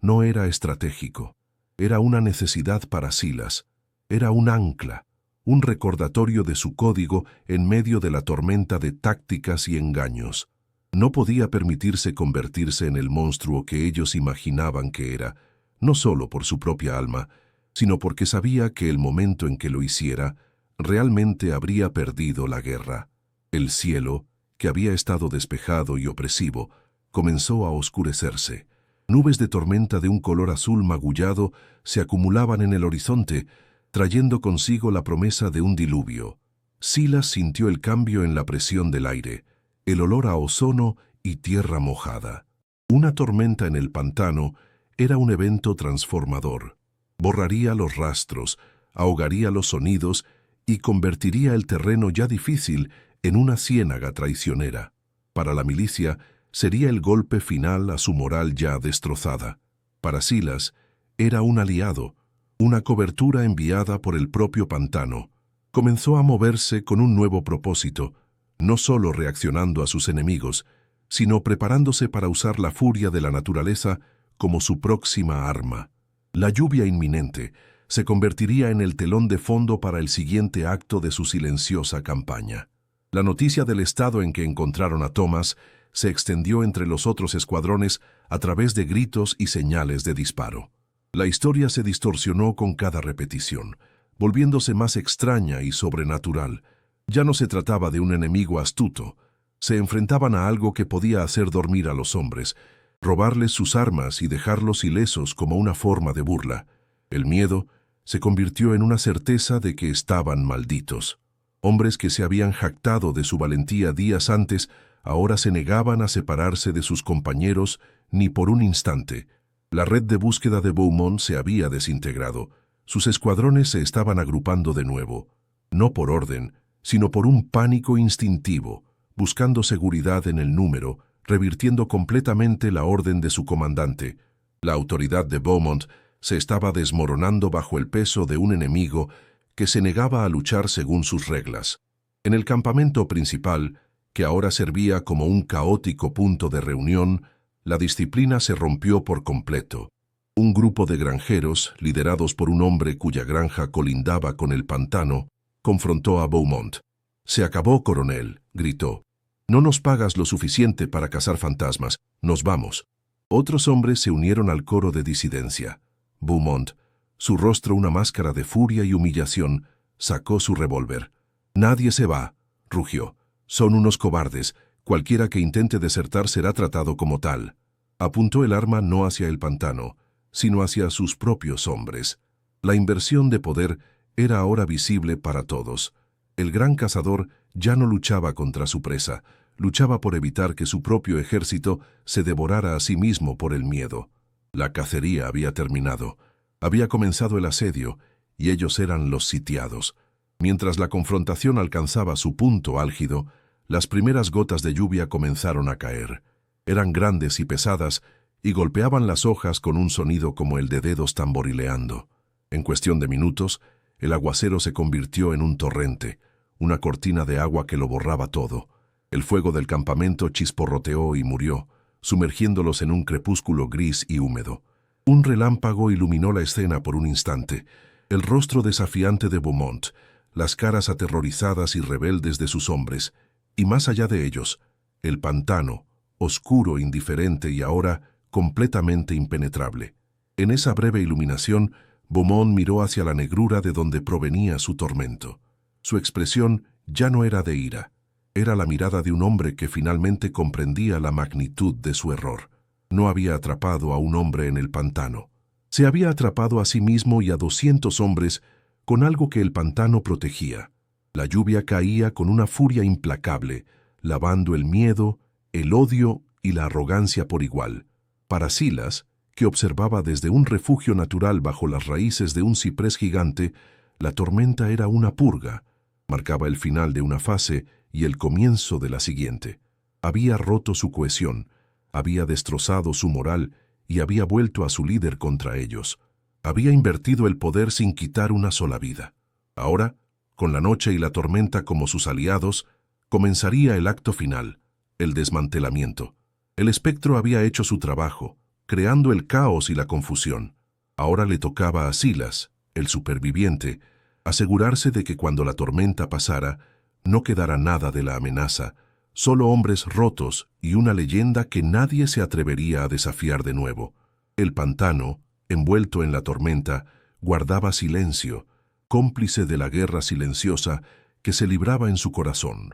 no era estratégico. Era una necesidad para Silas. Era un ancla, un recordatorio de su código en medio de la tormenta de tácticas y engaños. No podía permitirse convertirse en el monstruo que ellos imaginaban que era, no solo por su propia alma, sino porque sabía que el momento en que lo hiciera, realmente habría perdido la guerra. El cielo, que había estado despejado y opresivo, comenzó a oscurecerse. Nubes de tormenta de un color azul magullado se acumulaban en el horizonte, trayendo consigo la promesa de un diluvio. Silas sintió el cambio en la presión del aire, el olor a ozono y tierra mojada. Una tormenta en el pantano era un evento transformador. Borraría los rastros, ahogaría los sonidos y convertiría el terreno ya difícil en una ciénaga traicionera. Para la milicia, sería el golpe final a su moral ya destrozada. Para Silas, era un aliado, una cobertura enviada por el propio pantano. Comenzó a moverse con un nuevo propósito, no solo reaccionando a sus enemigos, sino preparándose para usar la furia de la naturaleza como su próxima arma. La lluvia inminente se convertiría en el telón de fondo para el siguiente acto de su silenciosa campaña. La noticia del estado en que encontraron a Thomas se extendió entre los otros escuadrones a través de gritos y señales de disparo. La historia se distorsionó con cada repetición, volviéndose más extraña y sobrenatural. Ya no se trataba de un enemigo astuto. Se enfrentaban a algo que podía hacer dormir a los hombres, robarles sus armas y dejarlos ilesos como una forma de burla. El miedo se convirtió en una certeza de que estaban malditos. Hombres que se habían jactado de su valentía días antes, ahora se negaban a separarse de sus compañeros ni por un instante. La red de búsqueda de Beaumont se había desintegrado. Sus escuadrones se estaban agrupando de nuevo, no por orden, sino por un pánico instintivo, buscando seguridad en el número, revirtiendo completamente la orden de su comandante. La autoridad de Beaumont se estaba desmoronando bajo el peso de un enemigo que se negaba a luchar según sus reglas. En el campamento principal, que ahora servía como un caótico punto de reunión, la disciplina se rompió por completo. Un grupo de granjeros, liderados por un hombre cuya granja colindaba con el pantano, confrontó a Beaumont. «Se acabó, coronel», gritó. «No nos pagas lo suficiente para cazar fantasmas. Nos vamos». Otros hombres se unieron al coro de disidencia. Beaumont, su rostro una máscara de furia y humillación, sacó su revólver. «Nadie se va», rugió. «Son unos cobardes. Cualquiera que intente desertar será tratado como tal». Apuntó el arma no hacia el pantano, sino hacia sus propios hombres. La inversión de poder era ahora visible para todos. El gran cazador ya no luchaba contra su presa, luchaba por evitar que su propio ejército se devorara a sí mismo por el miedo. La cacería había terminado. Había comenzado el asedio, y ellos eran los sitiados. Mientras la confrontación alcanzaba su punto álgido, las primeras gotas de lluvia comenzaron a caer. Eran grandes y pesadas, y golpeaban las hojas con un sonido como el de dedos tamborileando. En cuestión de minutos, el aguacero se convirtió en un torrente, una cortina de agua que lo borraba todo. El fuego del campamento chisporroteó y murió, sumergiéndolos en un crepúsculo gris y húmedo. Un relámpago iluminó la escena por un instante. El rostro desafiante de Beaumont, las caras aterrorizadas y rebeldes de sus hombres, y más allá de ellos, el pantano, oscuro, indiferente y ahora completamente impenetrable. En esa breve iluminación, Beaumont miró hacia la negrura de donde provenía su tormento. Su expresión ya no era de ira. Era la mirada de un hombre que finalmente comprendía la magnitud de su error. No había atrapado a un hombre en el pantano. Se había atrapado a sí mismo y a 200 hombres con algo que el pantano protegía. La lluvia caía con una furia implacable, lavando el miedo, el odio y la arrogancia por igual. Para Silas, que observaba desde un refugio natural bajo las raíces de un ciprés gigante, la tormenta era una purga. Marcaba el final de una fase y el comienzo de la siguiente. Había roto su cohesión, había destrozado su moral y había vuelto a su líder contra ellos. Había invertido el poder sin quitar una sola vida. Ahora, con la noche y la tormenta como sus aliados, Comenzaría el acto final, el desmantelamiento. El espectro había hecho su trabajo, creando el caos y la confusión. Ahora le tocaba a Silas, el superviviente, asegurarse de que cuando la tormenta pasara, no quedara nada de la amenaza, solo hombres rotos y una leyenda que nadie se atrevería a desafiar de nuevo. El pantano, envuelto en la tormenta, guardaba silencio, cómplice de la guerra silenciosa que se libraba en su corazón.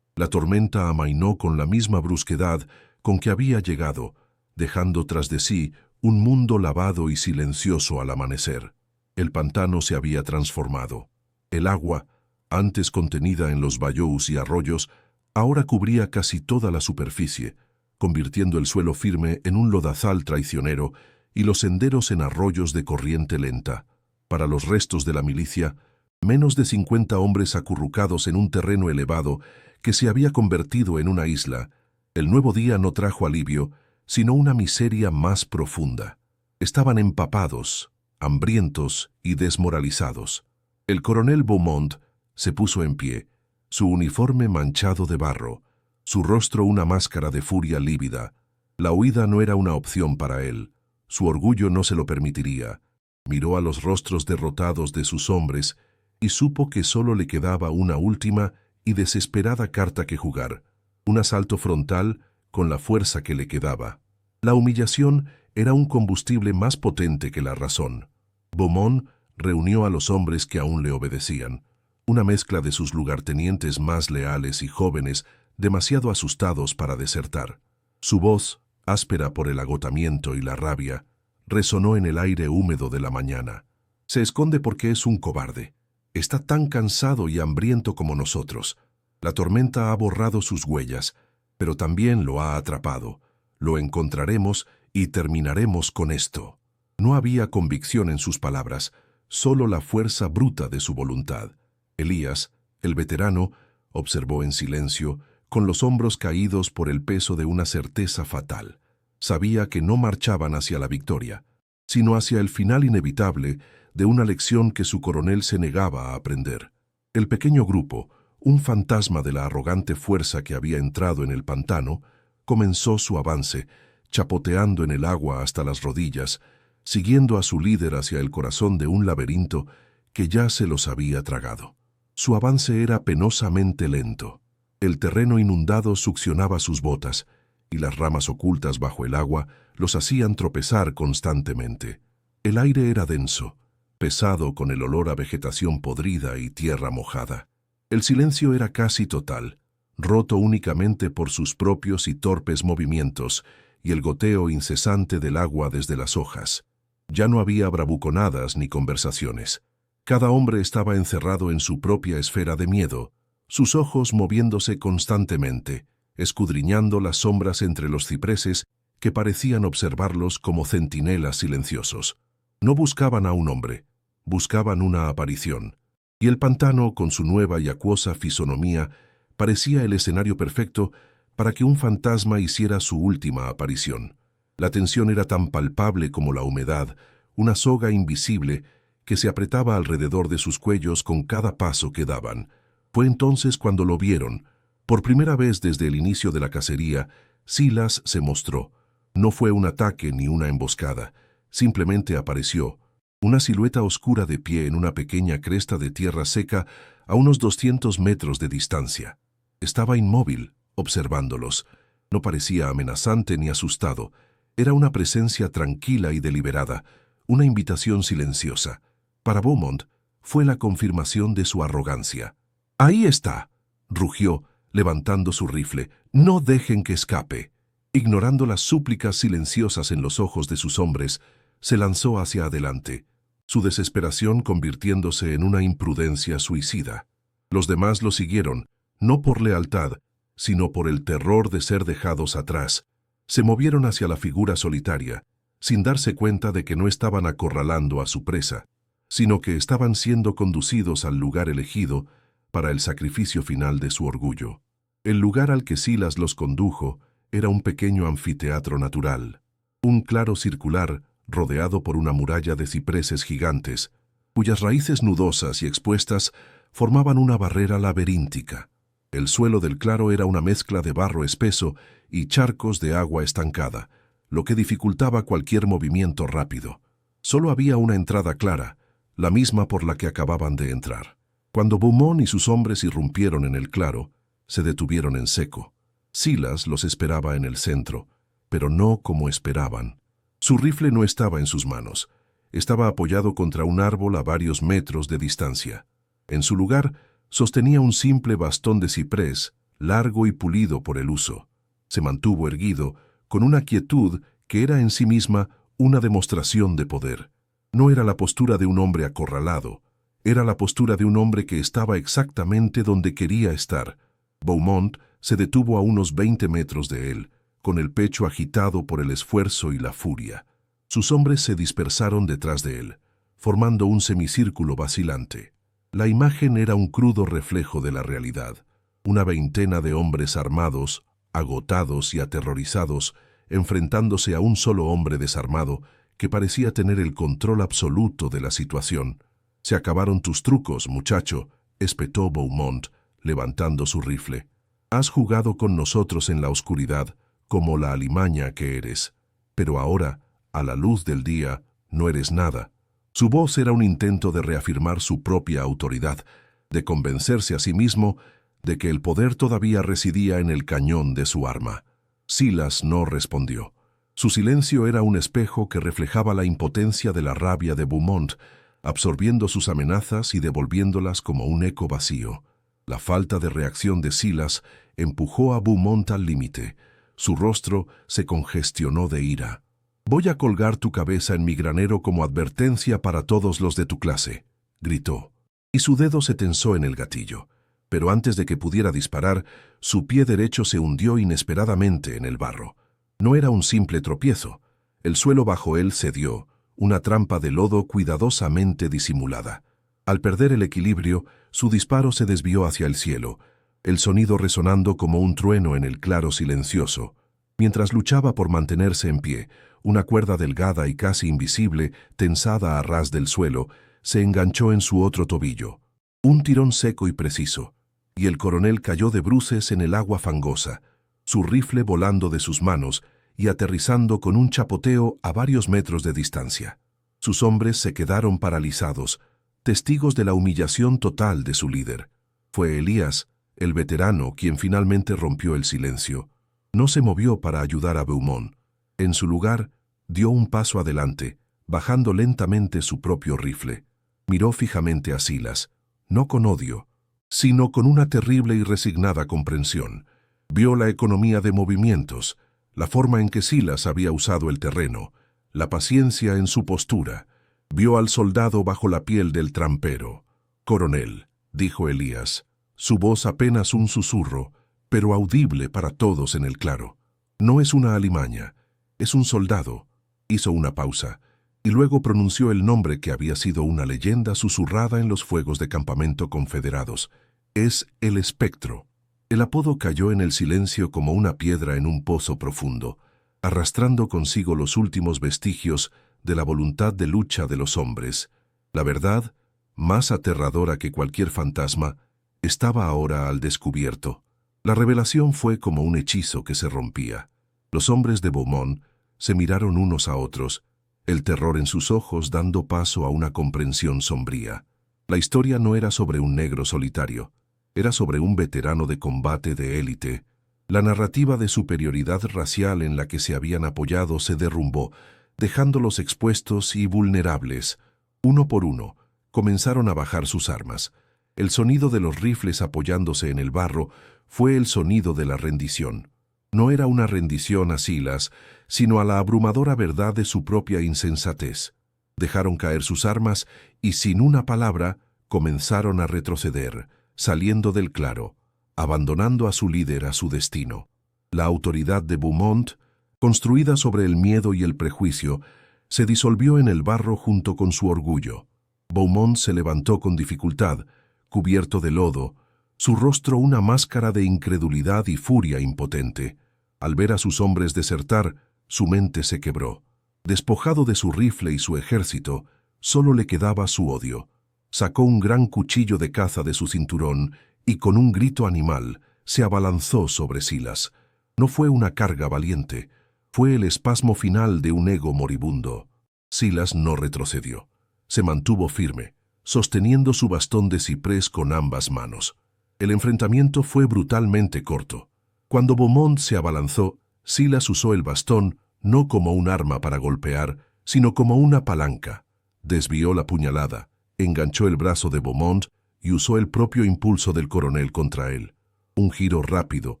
La tormenta amainó con la misma brusquedad con que había llegado, dejando tras de sí un mundo lavado y silencioso al amanecer. El pantano se había transformado. El agua, antes contenida en los bayous y arroyos, ahora cubría casi toda la superficie, convirtiendo el suelo firme en un lodazal traicionero y los senderos en arroyos de corriente lenta. Para los restos de la milicia, menos de 50 hombres acurrucados en un terreno elevado que se había convertido en una isla, el nuevo día no trajo alivio, sino una miseria más profunda. Estaban empapados, hambrientos y desmoralizados. El coronel Beaumont se puso en pie, su uniforme manchado de barro, su rostro una máscara de furia lívida. La huida no era una opción para él. Su orgullo no se lo permitiría. Miró a los rostros derrotados de sus hombres y supo que solo le quedaba una última y desesperada carta que jugar, un asalto frontal con la fuerza que le quedaba. La humillación era un combustible más potente que la razón. Beaumont reunió a los hombres que aún le obedecían, una mezcla de sus lugartenientes más leales y jóvenes, demasiado asustados para desertar. Su voz, áspera por el agotamiento y la rabia, resonó en el aire húmedo de la mañana. Se esconde porque es un cobarde. Está tan cansado y hambriento como nosotros. La tormenta ha borrado sus huellas, pero también lo ha atrapado. Lo encontraremos y terminaremos con esto. No había convicción en sus palabras, solo la fuerza bruta de su voluntad. Elías, el veterano, observó en silencio, con los hombros caídos por el peso de una certeza fatal. Sabía que no marchaban hacia la victoria, sino hacia el final inevitable de una lección que su coronel se negaba a aprender. El pequeño grupo, un fantasma de la arrogante fuerza que había entrado en el pantano, comenzó su avance, chapoteando en el agua hasta las rodillas, siguiendo a su líder hacia el corazón de un laberinto que ya se los había tragado. Su avance era penosamente lento. El terreno inundado succionaba sus botas, y las ramas ocultas bajo el agua los hacían tropezar constantemente. El aire era denso, pesado con el olor a vegetación podrida y tierra mojada. El silencio era casi total, roto únicamente por sus propios y torpes movimientos y el goteo incesante del agua desde las hojas. Ya no había bravuconadas ni conversaciones. Cada hombre estaba encerrado en su propia esfera de miedo, sus ojos moviéndose constantemente, escudriñando las sombras entre los cipreses que parecían observarlos como centinelas silenciosos. No buscaban a un hombre, buscaban una aparición. Y el pantano, con su nueva y acuosa fisonomía, parecía el escenario perfecto para que un fantasma hiciera su última aparición. La tensión era tan palpable como la humedad, una soga invisible que se apretaba alrededor de sus cuellos con cada paso que daban. Fue entonces cuando lo vieron. Por primera vez desde el inicio de la cacería, Silas se mostró. No fue un ataque ni una emboscada, simplemente apareció, una silueta oscura de pie en una pequeña cresta de tierra seca a unos 200 metros de distancia. Estaba inmóvil, observándolos. No parecía amenazante ni asustado. Era una presencia tranquila y deliberada, una invitación silenciosa. Para Beaumont fue la confirmación de su arrogancia. «Ahí está», rugió, levantando su rifle. «No dejen que escape». Ignorando las súplicas silenciosas en los ojos de sus hombres, se lanzó hacia adelante, su desesperación convirtiéndose en una imprudencia suicida. Los demás lo siguieron, no por lealtad, sino por el terror de ser dejados atrás. Se movieron hacia la figura solitaria, sin darse cuenta de que no estaban acorralando a su presa, sino que estaban siendo conducidos al lugar elegido para el sacrificio final de su orgullo. El lugar al que Silas los condujo era un pequeño anfiteatro natural, un claro circular rodeado por una muralla de cipreses gigantes, cuyas raíces nudosas y expuestas formaban una barrera laberíntica. El suelo del claro era una mezcla de barro espeso y charcos de agua estancada, lo que dificultaba cualquier movimiento rápido. Solo había una entrada clara, la misma por la que acababan de entrar. Cuando Beaumont y sus hombres irrumpieron en el claro, se detuvieron en seco. Silas los esperaba en el centro, pero no como esperaban. Su rifle no estaba en sus manos. Estaba apoyado contra un árbol a varios metros de distancia. En su lugar, sostenía un simple bastón de ciprés, largo y pulido por el uso. Se mantuvo erguido, con una quietud que era en sí misma una demostración de poder. No era la postura de un hombre acorralado, era la postura de un hombre que estaba exactamente donde quería estar. Beaumont se detuvo a unos 20 metros de él, con el pecho agitado por el esfuerzo y la furia. Sus hombres se dispersaron detrás de él, formando un semicírculo vacilante. La imagen era un crudo reflejo de la realidad. Una veintena de hombres armados, agotados y aterrorizados, enfrentándose a un solo hombre desarmado que parecía tener el control absoluto de la situación. «Se acabaron tus trucos, muchacho», espetó Beaumont, levantando su rifle. «Has jugado con nosotros en la oscuridad, como la alimaña que eres. Pero ahora, a la luz del día, no eres nada». Su voz era un intento de reafirmar su propia autoridad, de convencerse a sí mismo de que el poder todavía residía en el cañón de su arma. Silas no respondió. Su silencio era un espejo que reflejaba la impotencia de la rabia de Beaumont, absorbiendo sus amenazas y devolviéndolas como un eco vacío. La falta de reacción de Silas empujó a Beaumont al límite. Su rostro se congestionó de ira. «Voy a colgar tu cabeza en mi granero como advertencia para todos los de tu clase», gritó, y su dedo se tensó en el gatillo. Pero antes de que pudiera disparar, su pie derecho se hundió inesperadamente en el barro. No era un simple tropiezo. El suelo bajo él cedió, una trampa de lodo cuidadosamente disimulada. Al perder el equilibrio, su disparo se desvió hacia el cielo, el sonido resonando como un trueno en el claro silencioso. Mientras luchaba por mantenerse en pie, una cuerda delgada y casi invisible, tensada a ras del suelo, se enganchó en su otro tobillo. Un tirón seco y preciso, y el coronel cayó de bruces en el agua fangosa, su rifle volando de sus manos y aterrizando con un chapoteo a varios metros de distancia. Sus hombres se quedaron paralizados, testigos de la humillación total de su líder. Fue Elías, el veterano, quien finalmente rompió el silencio. No se movió para ayudar a Beaumont. En su lugar, dio un paso adelante, bajando lentamente su propio rifle. Miró fijamente a Silas, no con odio, sino con una terrible y resignada comprensión. Vio la economía de movimientos, la forma en que Silas había usado el terreno, la paciencia en su postura. Vio al soldado bajo la piel del trampero. «Coronel», dijo Elías, su voz apenas un susurro, pero audible para todos en el claro. «No es una alimaña, es un soldado». Hizo una pausa, y luego pronunció el nombre que había sido una leyenda susurrada en los fuegos de campamento confederados. «Es el Espectro». El apodo cayó en el silencio como una piedra en un pozo profundo, arrastrando consigo los últimos vestigios de la voluntad de lucha de los hombres. La verdad, más aterradora que cualquier fantasma, estaba ahora al descubierto. La revelación fue como un hechizo que se rompía. Los hombres de Beaumont se miraron unos a otros, el terror en sus ojos dando paso a una comprensión sombría. La historia no era sobre un negro solitario, era sobre un veterano de combate de élite. La narrativa de superioridad racial en la que se habían apoyado se derrumbó, dejándolos expuestos y vulnerables. Uno por uno, comenzaron a bajar sus armas. El sonido de los rifles apoyándose en el barro fue el sonido de la rendición. No era una rendición a Silas, sino a la abrumadora verdad de su propia insensatez. Dejaron caer sus armas y, sin una palabra, comenzaron a retroceder, saliendo del claro, abandonando a su líder a su destino. La autoridad de Beaumont, construida sobre el miedo y el prejuicio, se disolvió en el barro junto con su orgullo. Beaumont se levantó con dificultad, cubierto de lodo, su rostro una máscara de incredulidad y furia impotente. Al ver a sus hombres desertar, su mente se quebró. Despojado de su rifle y su ejército, solo le quedaba su odio. Sacó un gran cuchillo de caza de su cinturón y con un grito animal se abalanzó sobre Silas. No fue una carga valiente, fue el espasmo final de un ego moribundo. Silas no retrocedió. Se mantuvo firme, sosteniendo su bastón de ciprés con ambas manos. El enfrentamiento fue brutalmente corto. Cuando Beaumont se abalanzó, Silas usó el bastón no como un arma para golpear, sino como una palanca. Desvió la puñalada, enganchó el brazo de Beaumont y usó el propio impulso del coronel contra él. Un giro rápido,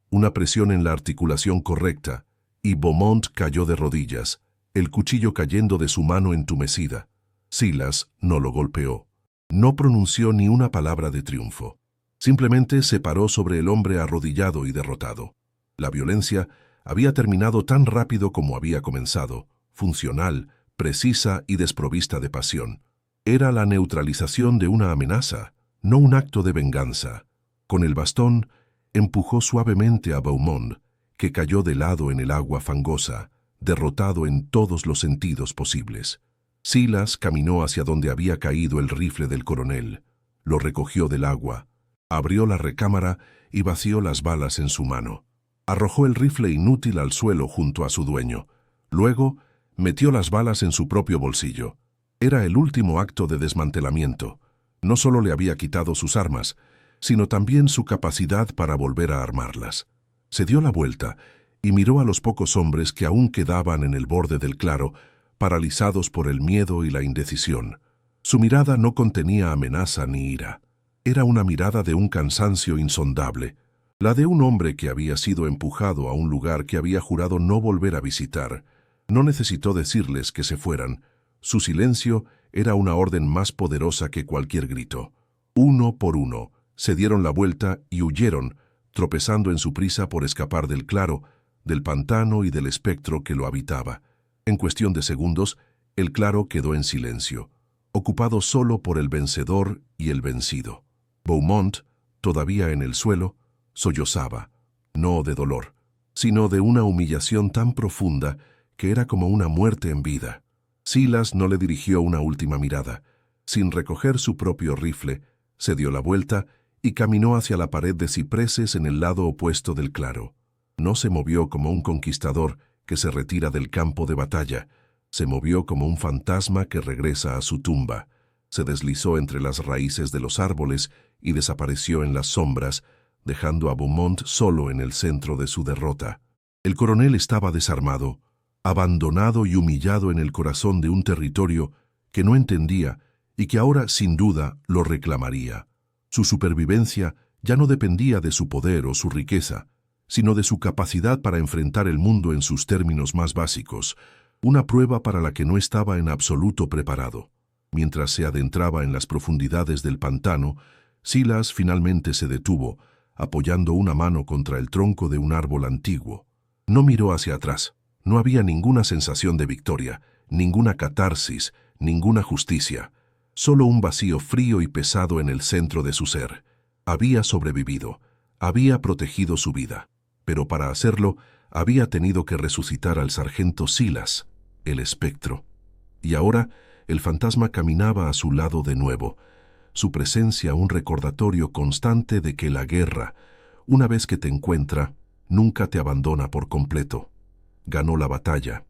una presión en la articulación correcta, y Beaumont cayó de rodillas, el cuchillo cayendo de su mano entumecida. Silas no lo golpeó. No pronunció ni una palabra de triunfo. Simplemente se paró sobre el hombre arrodillado y derrotado. La violencia había terminado tan rápido como había comenzado, funcional, precisa y desprovista de pasión. Era la neutralización de una amenaza, no un acto de venganza. Con el bastón, empujó suavemente a Beaumont, que cayó de lado en el agua fangosa, derrotado en todos los sentidos posibles. Silas caminó hacia donde había caído el rifle del coronel, lo recogió del agua, abrió la recámara y vació las balas en su mano. Arrojó el rifle inútil al suelo junto a su dueño. Luego, metió las balas en su propio bolsillo. Era el último acto de desmantelamiento. No solo le había quitado sus armas, sino también su capacidad para volver a armarlas. Se dio la vuelta y miró a los pocos hombres que aún quedaban en el borde del claro, paralizados por el miedo y la indecisión. Su mirada no contenía amenaza ni ira. Era una mirada de un cansancio insondable, la de un hombre que había sido empujado a un lugar que había jurado no volver a visitar. No necesitó decirles que se fueran. Su silencio era una orden más poderosa que cualquier grito. Uno por uno, se dieron la vuelta y huyeron, tropezando en su prisa por escapar del claro, del pantano y del espectro que lo habitaba. En cuestión de segundos, el claro quedó en silencio, ocupado solo por el vencedor y el vencido. Beaumont, todavía en el suelo, sollozaba, no de dolor, sino de una humillación tan profunda que era como una muerte en vida. Silas no le dirigió una última mirada. Sin recoger su propio rifle, se dio la vuelta y caminó hacia la pared de cipreses en el lado opuesto del claro. No se movió como un conquistador que se retira del campo de batalla. Se movió como un fantasma que regresa a su tumba. Se deslizó entre las raíces de los árboles y desapareció en las sombras, dejando a Beaumont solo en el centro de su derrota. El coronel estaba desarmado, abandonado y humillado en el corazón de un territorio que no entendía y que ahora, sin duda, lo reclamaría. Su supervivencia ya no dependía de su poder o su riqueza, sino de su capacidad para enfrentar el mundo en sus términos más básicos, una prueba para la que no estaba en absoluto preparado. Mientras se adentraba en las profundidades del pantano, Silas finalmente se detuvo, apoyando una mano contra el tronco de un árbol antiguo. No miró hacia atrás. No había ninguna sensación de victoria, ninguna catarsis, ninguna justicia. Solo un vacío frío y pesado en el centro de su ser. Había sobrevivido, había protegido su vida, pero para hacerlo había tenido que resucitar al sargento Silas, el espectro. Y ahora el fantasma caminaba a su lado de nuevo, su presencia un recordatorio constante de que la guerra, una vez que te encuentra, nunca te abandona por completo. Ganó la batalla.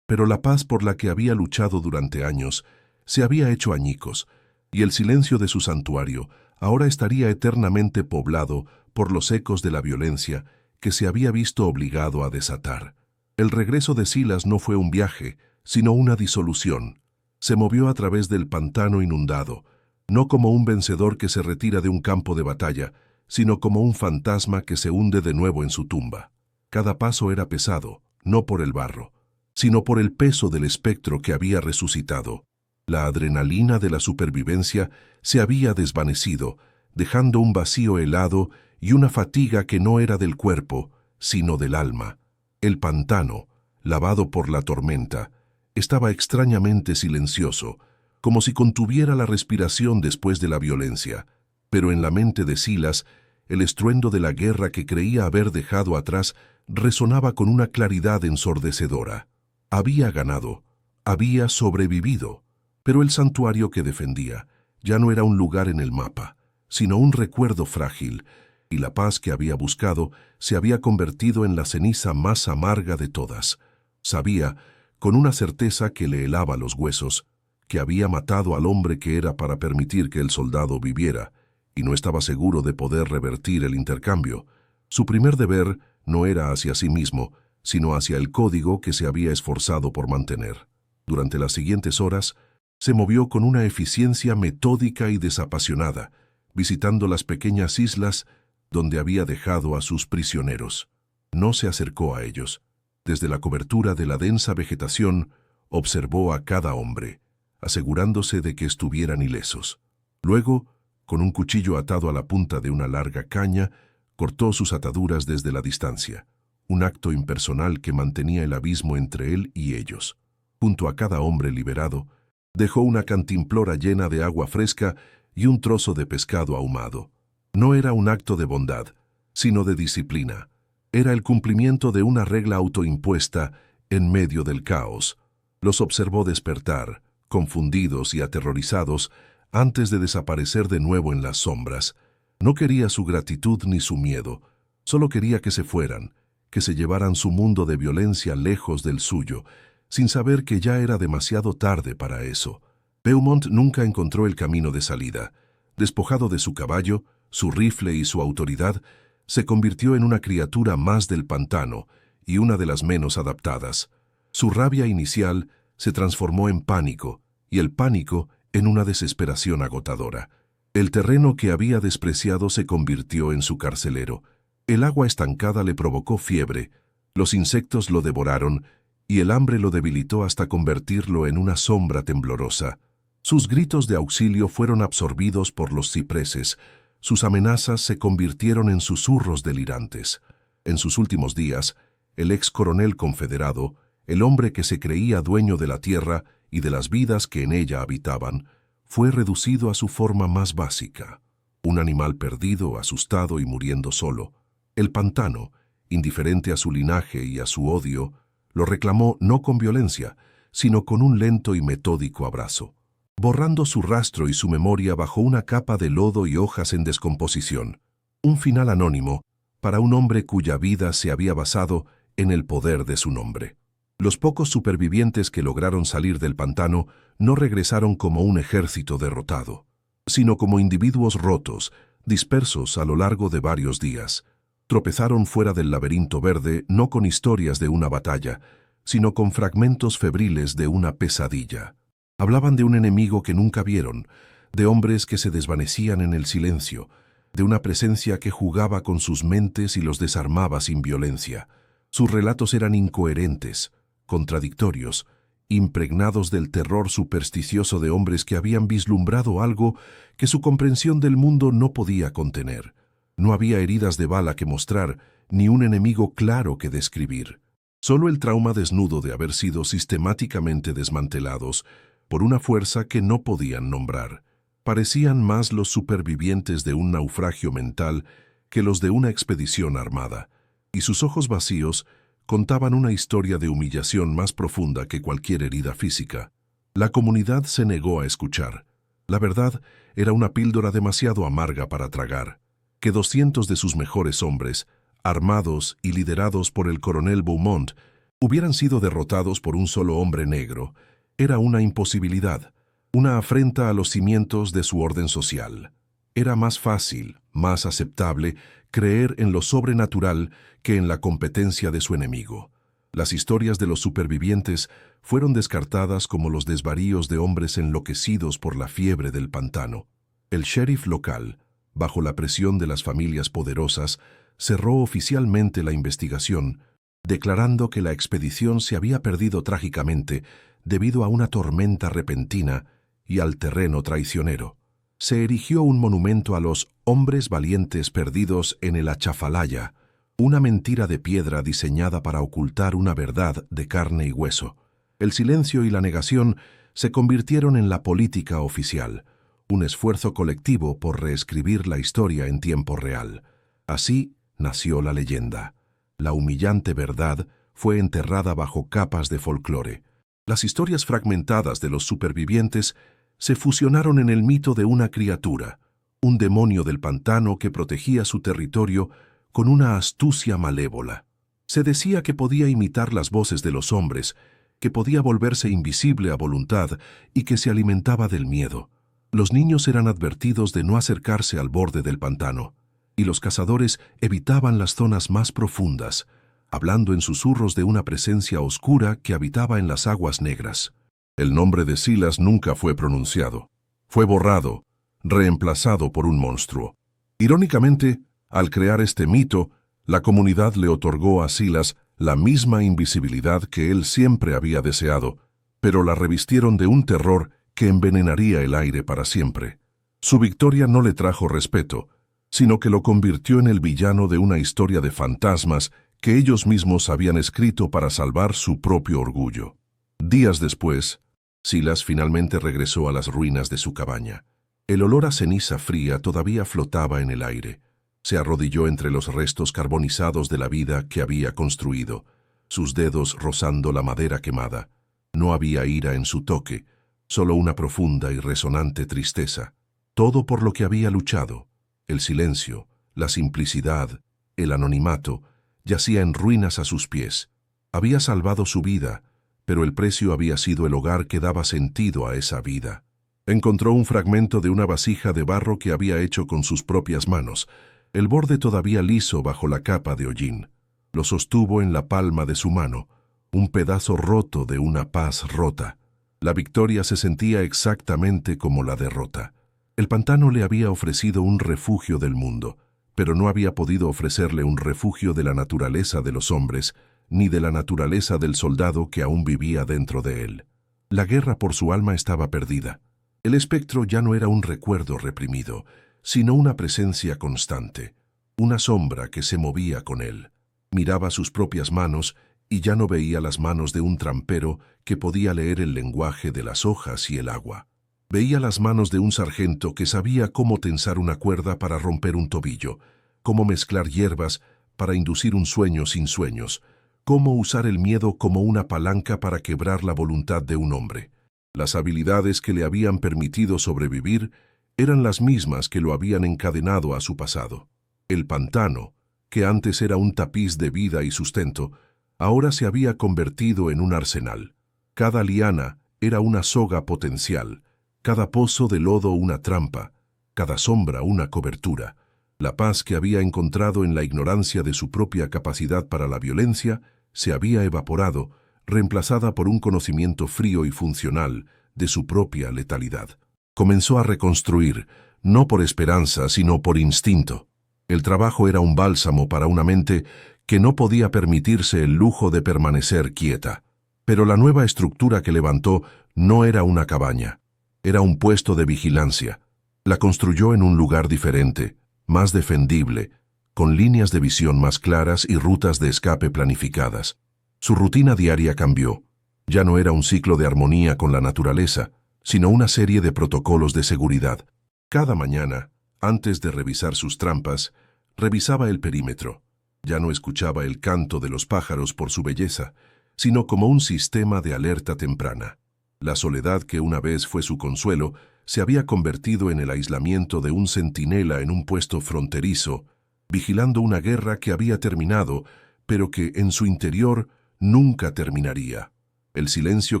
Pero la paz por la que había luchado durante años se había hecho añicos, y el silencio de su santuario ahora estaría eternamente poblado por los ecos de la violencia que se había visto obligado a desatar. El regreso de Silas no fue un viaje, sino una disolución. Se movió a través del pantano inundado, no como un vencedor que se retira de un campo de batalla, sino como un fantasma que se hunde de nuevo en su tumba. Cada paso era pesado, no por el barro, sino por el peso del espectro que había resucitado. La adrenalina de la supervivencia se había desvanecido, dejando un vacío helado y una fatiga que no era del cuerpo, sino del alma. El pantano, lavado por la tormenta, estaba extrañamente silencioso, como si contuviera la respiración después de la violencia, pero en la mente de Silas, el estruendo de la guerra que creía haber dejado atrás resonaba con una claridad ensordecedora. Había ganado, había sobrevivido, pero el santuario que defendía ya no era un lugar en el mapa, sino un recuerdo frágil, y la paz que había buscado se había convertido en la ceniza más amarga de todas. Sabía, con una certeza que le helaba los huesos, que había matado al hombre que era para permitir que el soldado viviera, y no estaba seguro de poder revertir el intercambio. Su primer deber no era hacia sí mismo, sino hacia el código que se había esforzado por mantener. Durante las siguientes horas, se movió con una eficiencia metódica y desapasionada, visitando las pequeñas islas donde había dejado a sus prisioneros. No se acercó a ellos. Desde la cobertura de la densa vegetación, observó a cada hombre, asegurándose de que estuvieran ilesos. Luego, con un cuchillo atado a la punta de una larga caña, cortó sus ataduras desde la distancia, un acto impersonal que mantenía el abismo entre él y ellos. Junto a cada hombre liberado, dejó una cantimplora llena de agua fresca y un trozo de pescado ahumado. No era un acto de bondad, sino de disciplina. Era el cumplimiento de una regla autoimpuesta en medio del caos. Los observó despertar, confundidos y aterrorizados, antes de desaparecer de nuevo en las sombras. No quería su gratitud ni su miedo, solo quería que se fueran, que se llevaran su mundo de violencia lejos del suyo, sin saber que ya era demasiado tarde para eso. Beaumont nunca encontró el camino de salida. Despojado de su caballo, su rifle y su autoridad, se convirtió en una criatura más del pantano y una de las menos adaptadas. Su rabia inicial se transformó en pánico, y el pánico en una desesperación agotadora. El terreno que había despreciado se convirtió en su carcelero. El agua estancada le provocó fiebre, los insectos lo devoraron, y el hambre lo debilitó hasta convertirlo en una sombra temblorosa. Sus gritos de auxilio fueron absorbidos por los cipreses. Sus amenazas se convirtieron en susurros delirantes. En sus últimos días, el ex coronel confederado, el hombre que se creía dueño de la tierra y de las vidas que en ella habitaban, fue reducido a su forma más básica. Un animal perdido, asustado y muriendo solo. El pantano, indiferente a su linaje y a su odio, lo reclamó no con violencia, sino con un lento y metódico abrazo, borrando su rastro y su memoria bajo una capa de lodo y hojas en descomposición. Un final anónimo para un hombre cuya vida se había basado en el poder de su nombre. Los pocos supervivientes que lograron salir del pantano no regresaron como un ejército derrotado, sino como individuos rotos, dispersos a lo largo de varios días. Tropezaron fuera del laberinto verde no con historias de una batalla, sino con fragmentos febriles de una pesadilla. Hablaban de un enemigo que nunca vieron, de hombres que se desvanecían en el silencio, de una presencia que jugaba con sus mentes y los desarmaba sin violencia. Sus relatos eran incoherentes, contradictorios, impregnados del terror supersticioso de hombres que habían vislumbrado algo que su comprensión del mundo no podía contener. No había heridas de bala que mostrar, ni un enemigo claro que describir. Solo el trauma desnudo de haber sido sistemáticamente desmantelados por una fuerza que no podían nombrar. Parecían más los supervivientes de un naufragio mental que los de una expedición armada, y sus ojos vacíos contaban una historia de humillación más profunda que cualquier herida física. La comunidad se negó a escuchar. La verdad era una píldora demasiado amarga para tragar. Que 200 de sus mejores hombres, armados y liderados por el coronel Beaumont, hubieran sido derrotados por un solo hombre negro, era una imposibilidad, una afrenta a los cimientos de su orden social. Era más fácil, más aceptable, creer en lo sobrenatural que en la competencia de su enemigo. Las historias de los supervivientes fueron descartadas como los desvaríos de hombres enloquecidos por la fiebre del pantano. El sheriff local, bajo la presión de las familias poderosas, cerró oficialmente la investigación, declarando que la expedición se había perdido trágicamente debido a una tormenta repentina y al terreno traicionero. Se erigió un monumento a los hombres valientes perdidos en el Achafalaya, una mentira de piedra diseñada para ocultar una verdad de carne y hueso. El silencio y la negación se convirtieron en la política oficial, un esfuerzo colectivo por reescribir la historia en tiempo real. Así nació la leyenda. La humillante verdad fue enterrada bajo capas de folclore. Las historias fragmentadas de los supervivientes se fusionaron en el mito de una criatura, un demonio del pantano que protegía su territorio con una astucia malévola. Se decía que podía imitar las voces de los hombres, que podía volverse invisible a voluntad y que se alimentaba del miedo. Los niños eran advertidos de no acercarse al borde del pantano, y los cazadores evitaban las zonas más profundas, hablando en susurros de una presencia oscura que habitaba en las aguas negras. El nombre de Silas nunca fue pronunciado. Fue borrado, reemplazado por un monstruo. Irónicamente, al crear este mito, la comunidad le otorgó a Silas la misma invisibilidad que él siempre había deseado, pero la revistieron de un terror que envenenaría el aire para siempre. Su victoria no le trajo respeto, sino que lo convirtió en el villano de una historia de fantasmas que ellos mismos habían escrito para salvar su propio orgullo. Días después, Silas finalmente regresó a las ruinas de su cabaña. El olor a ceniza fría todavía flotaba en el aire. Se arrodilló entre los restos carbonizados de la vida que había construido, sus dedos rozando la madera quemada. No había ira en su toque, solo una profunda y resonante tristeza. Todo por lo que había luchado, el silencio, la simplicidad, el anonimato, yacía en ruinas a sus pies. Había salvado su vida, pero el precio había sido el hogar que daba sentido a esa vida. Encontró un fragmento de una vasija de barro que había hecho con sus propias manos, el borde todavía liso bajo la capa de hollín. Lo sostuvo en la palma de su mano, un pedazo roto de una paz rota. La victoria se sentía exactamente como la derrota. El pantano le había ofrecido un refugio del mundo, pero no había podido ofrecerle un refugio de la naturaleza de los hombres, ni de la naturaleza del soldado que aún vivía dentro de él. La guerra por su alma estaba perdida. El espectro ya no era un recuerdo reprimido, sino una presencia constante, una sombra que se movía con él. Miraba sus propias manos y ya no veía las manos de un trampero que podía leer el lenguaje de las hojas y el agua. Veía las manos de un sargento que sabía cómo tensar una cuerda para romper un tobillo, cómo mezclar hierbas para inducir un sueño sin sueños, cómo usar el miedo como una palanca para quebrar la voluntad de un hombre. Las habilidades que le habían permitido sobrevivir eran las mismas que lo habían encadenado a su pasado. El pantano, que antes era un tapiz de vida y sustento, ahora se había convertido en un arsenal. Cada liana era una soga potencial, cada pozo de lodo una trampa, cada sombra una cobertura. La paz que había encontrado en la ignorancia de su propia capacidad para la violencia se había evaporado, reemplazada por un conocimiento frío y funcional de su propia letalidad. Comenzó a reconstruir, no por esperanza, sino por instinto. El trabajo era un bálsamo para una mente que no podía permitirse el lujo de permanecer quieta. Pero la nueva estructura que levantó no era una cabaña, era un puesto de vigilancia. La construyó en un lugar diferente, más defendible, con líneas de visión más claras y rutas de escape planificadas. Su rutina diaria cambió. Ya no era un ciclo de armonía con la naturaleza, sino una serie de protocolos de seguridad. Cada mañana, antes de revisar sus trampas, revisaba el perímetro. Ya no escuchaba el canto de los pájaros por su belleza, sino como un sistema de alerta temprana. La soledad que una vez fue su consuelo se había convertido en el aislamiento de un centinela en un puesto fronterizo, vigilando una guerra que había terminado, pero que en su interior nunca terminaría. El silencio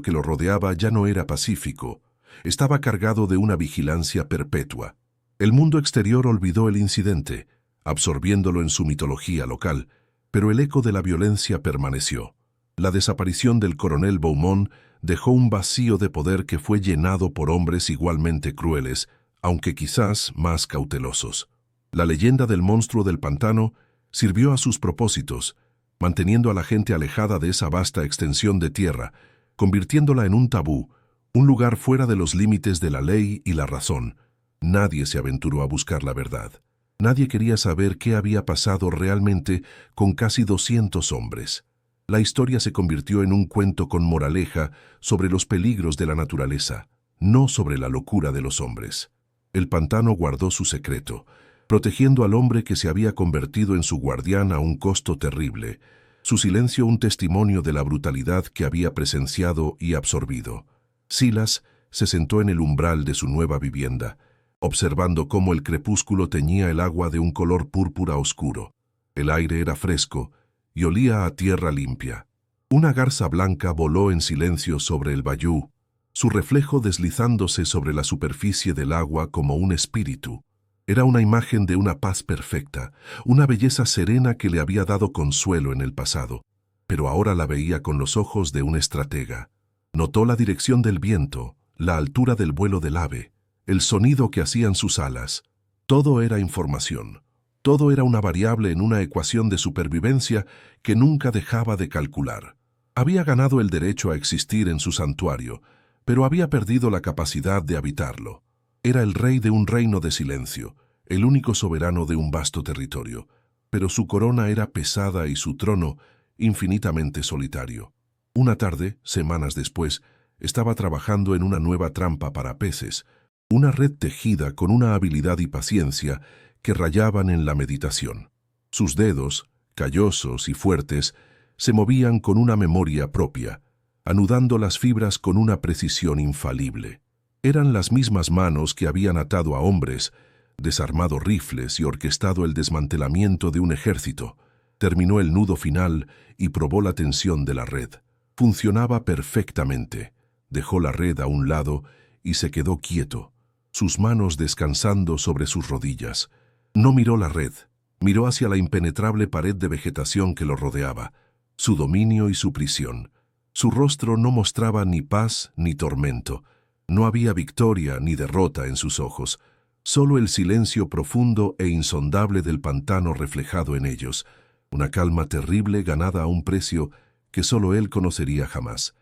que lo rodeaba ya no era pacífico, estaba cargado de una vigilancia perpetua. El mundo exterior olvidó el incidente, absorbiéndolo en su mitología local, pero el eco de la violencia permaneció. La desaparición del coronel Beaumont dejó un vacío de poder que fue llenado por hombres igualmente crueles, aunque quizás más cautelosos. La leyenda del monstruo del pantano sirvió a sus propósitos, manteniendo a la gente alejada de esa vasta extensión de tierra, convirtiéndola en un tabú, un lugar fuera de los límites de la ley y la razón. Nadie se aventuró a buscar la verdad. Nadie quería saber qué había pasado realmente con casi 200 hombres. La historia se convirtió en un cuento con moraleja sobre los peligros de la naturaleza, no sobre la locura de los hombres. El pantano guardó su secreto, protegiendo al hombre que se había convertido en su guardián a un costo terrible, su silencio un testimonio de la brutalidad que había presenciado y absorbido. Silas se sentó en el umbral de su nueva vivienda, observando cómo el crepúsculo teñía el agua de un color púrpura oscuro. El aire era fresco y olía a tierra limpia. Una garza blanca voló en silencio sobre el bayú, su reflejo deslizándose sobre la superficie del agua como un espíritu. Era una imagen de una paz perfecta, una belleza serena que le había dado consuelo en el pasado, pero ahora la veía con los ojos de un estratega. Notó la dirección del viento, la altura del vuelo del ave, el sonido que hacían sus alas. Todo era información. Todo era una variable en una ecuación de supervivencia que nunca dejaba de calcular. Había ganado el derecho a existir en su santuario, pero había perdido la capacidad de habitarlo. Era el rey de un reino de silencio, el único soberano de un vasto territorio, pero su corona era pesada y su trono infinitamente solitario. Una tarde, semanas después, estaba trabajando en una nueva trampa para peces, una red tejida con una habilidad y paciencia que rayaban en la meditación. Sus dedos, callosos y fuertes, se movían con una memoria propia, anudando las fibras con una precisión infalible. Eran las mismas manos que habían atado a hombres, desarmado rifles y orquestado el desmantelamiento de un ejército. Terminó el nudo final y probó la tensión de la red. Funcionaba perfectamente. Dejó la red a un lado y se quedó quieto, sus manos descansando sobre sus rodillas. No miró la red, miró hacia la impenetrable pared de vegetación que lo rodeaba, su dominio y su prisión. Su rostro no mostraba ni paz ni tormento. No había victoria ni derrota en sus ojos, solo el silencio profundo e insondable del pantano reflejado en ellos, una calma terrible ganada a un precio que solo él conocería jamás.